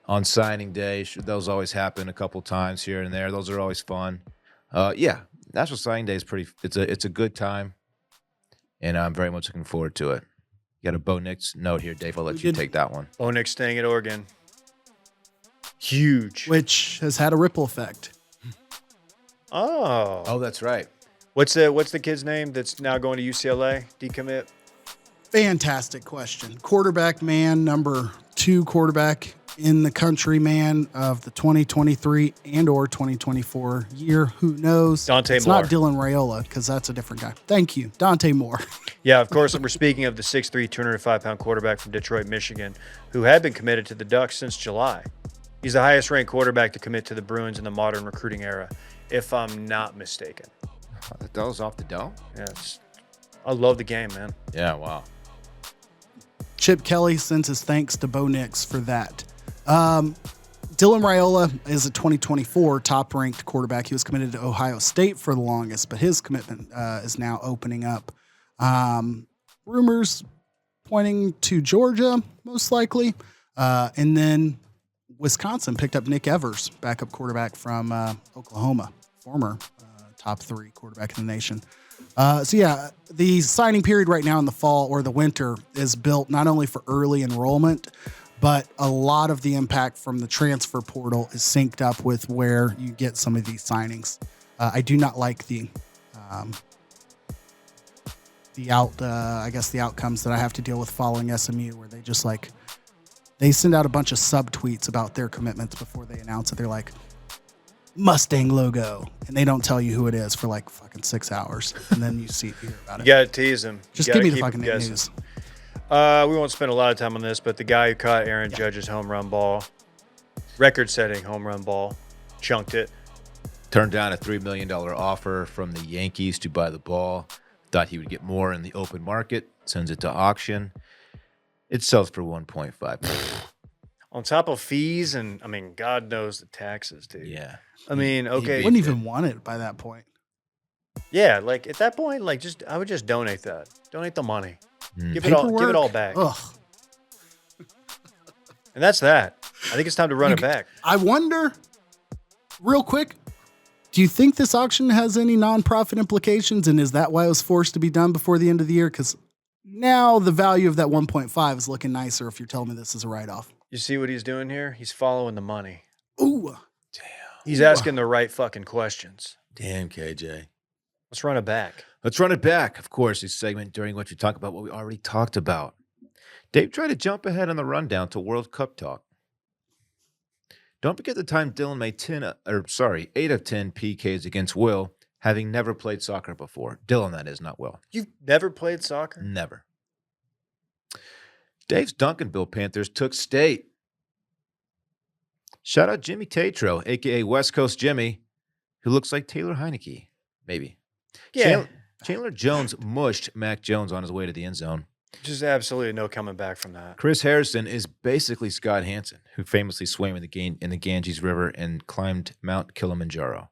on signing day. Those always happen a couple times here and there. Those are always fun. Yeah, National Signing Day is it's a good time, and I'm very much looking forward to it. You got a Bo Nix note here, Dave. I'll let you take that one. Bo Nix staying at Oregon. Huge. Which has had a ripple effect. Oh. that's right. What's the kid's name that's now going to UCLA? Decommit? Fantastic question. Quarterback man, number 2 quarterback in the country, man, of the 2023 and or 2024 year. Who knows? Dante it's Moore. not Dylan Raiola, because that's a different guy. Thank you. Dante Moore. Yeah, of course. We're speaking of the 6'3", 205-pound quarterback from Detroit, Michigan, who had been committed to the Ducks since July. He's the highest-ranked quarterback to commit to the Bruins in the modern recruiting era, if I'm not mistaken. That was off the dome? Yes. I love the game, man. Yeah, wow. Chip Kelly sends his thanks to Bo Nix for that. Dylan Raiola is a 2024 top-ranked quarterback. He was committed to Ohio State for the longest, but his commitment is now opening up. Rumors pointing to Georgia, most likely. And then Wisconsin picked up Nick Evers, backup quarterback from Oklahoma, former top 3 quarterback in the nation. So yeah, the signing period right now in the fall or the winter is built not only for early enrollment, but a lot of the impact from the transfer portal is synced up with where you get some of these signings. I do not like the outcomes that I have to deal with following SMU, where they just they send out a bunch of subtweets about their commitments before they announce it. They're like, Mustang logo, and they don't tell you who it is for fucking 6 hours, and then you hear about it. You got to tease him. Just give me the fucking guessing. news. We won't spend a lot of time on this, but the guy who caught Aaron Judge's home run ball, record-setting home run ball, chunked it. Turned down a $3 million offer from the Yankees to buy the ball. Thought he would get more in the open market. Sends it to auction. It sells for 1.5. On top of fees and, God knows the taxes, dude. Yeah. Okay. Wouldn't even want it by that point. Yeah, at that point, I would just donate that. Donate the money. Give it Paperwork? all back. Ugh. And that's that. I think it's time to run it back. I wonder, real quick, do you think this auction has any nonprofit implications, and is that why it was forced to be done before the end of the year? Because now the value of that 1.5 is looking nicer if you're telling me this is a write-off. You see what he's doing here? He's following the money. Ooh. He's asking the right fucking questions. Damn, KJ. Let's run it back. Let's run it back. Of course, this segment during which we talk about what we already talked about. Dave tried to jump ahead on the rundown to World Cup talk. Don't forget the time Dylan made 8 of 10 PKs against Will, having never played soccer before. Dylan, that is, not Will. You've never played soccer? Never. Dave's Duncanville Panthers took state. Shout out Jimmy Tatro, a.k.a. West Coast Jimmy, who looks like Taylor Heineke, maybe. Yeah. Chandler Jones mushed Mac Jones on his way to the end zone. Just absolutely no coming back from that. Chris Harrison is basically Scott Hansen, who famously swam in the Ganges River and climbed Mount Kilimanjaro.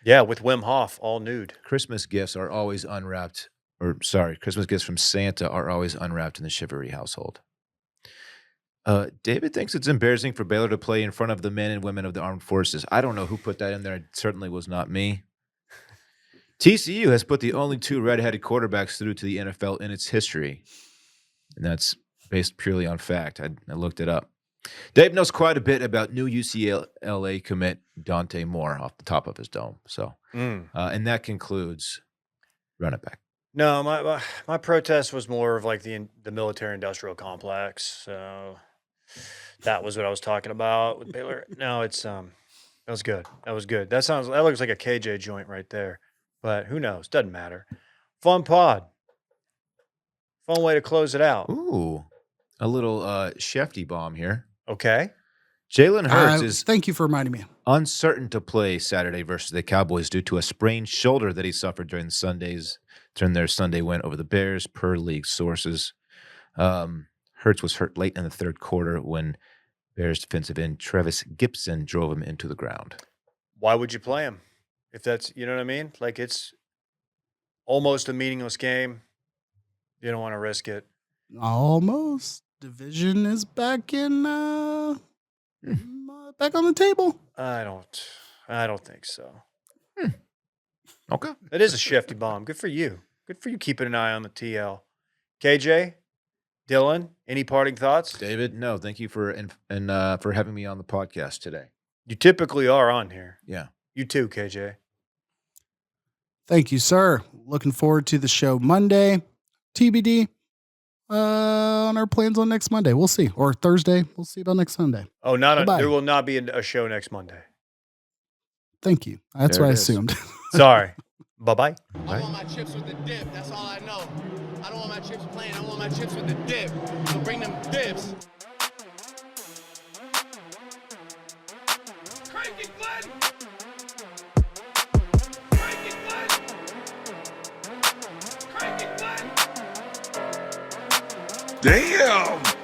Yeah, with Wim Hof, all nude. Christmas gifts from Santa are always unwrapped in the Chivalry household. David thinks it's embarrassing for Baylor to play in front of the men and women of the armed forces. I don't know who put that in there. It certainly was not me. TCU has put the only 2 red-headed quarterbacks through to the NFL in its history. And that's based purely on fact. I looked it up. Dave knows quite a bit about new UCLA commit Dante Moore off the top of his dome. So, and that concludes run it back. No, my protest was more of like the military industrial complex. So that was what I was talking about with Baylor. No, it's that was good. That was good. That looks like a KJ joint right there. But who knows? Doesn't matter. Fun pod. Fun way to close it out. Ooh, a little Shefty bomb here. Okay. Jalen Hurts is Thank you for reminding me. uncertain to play Saturday versus the Cowboys due to a sprained shoulder that he suffered during their Sunday win over the Bears, per league sources. Hurts was hurt late in the third quarter when Bears defensive end Travis Gibson drove him into the ground. Why would you play him? If that's, you know what I mean? Like, it's almost a meaningless game. You don't want to risk it. Almost. Division is back in back on the table. I don't think so. Okay. It is a Shefty bomb. Good for you. Good for you keeping an eye on the TL. KJ, Dylan, any parting thoughts? David, no, thank you for having me on the podcast today. You typically are on here. Yeah. You too, KJ. Thank you, sir. Looking forward to the show Monday. TBD on our plans on next Monday. We'll see. Or Thursday. We'll see about next Sunday. Oh, Bye-bye. there will not be a show next Monday. Thank you. That's There what I it is. assumed. Sorry. Bye-bye. I want my chips with the dip. That's all I know. I don't want my chips plain. I want my chips with the dip. So bring them dips. Crank it, Glenn! Crank it, Glenn! Crank it, Glenn! Damn!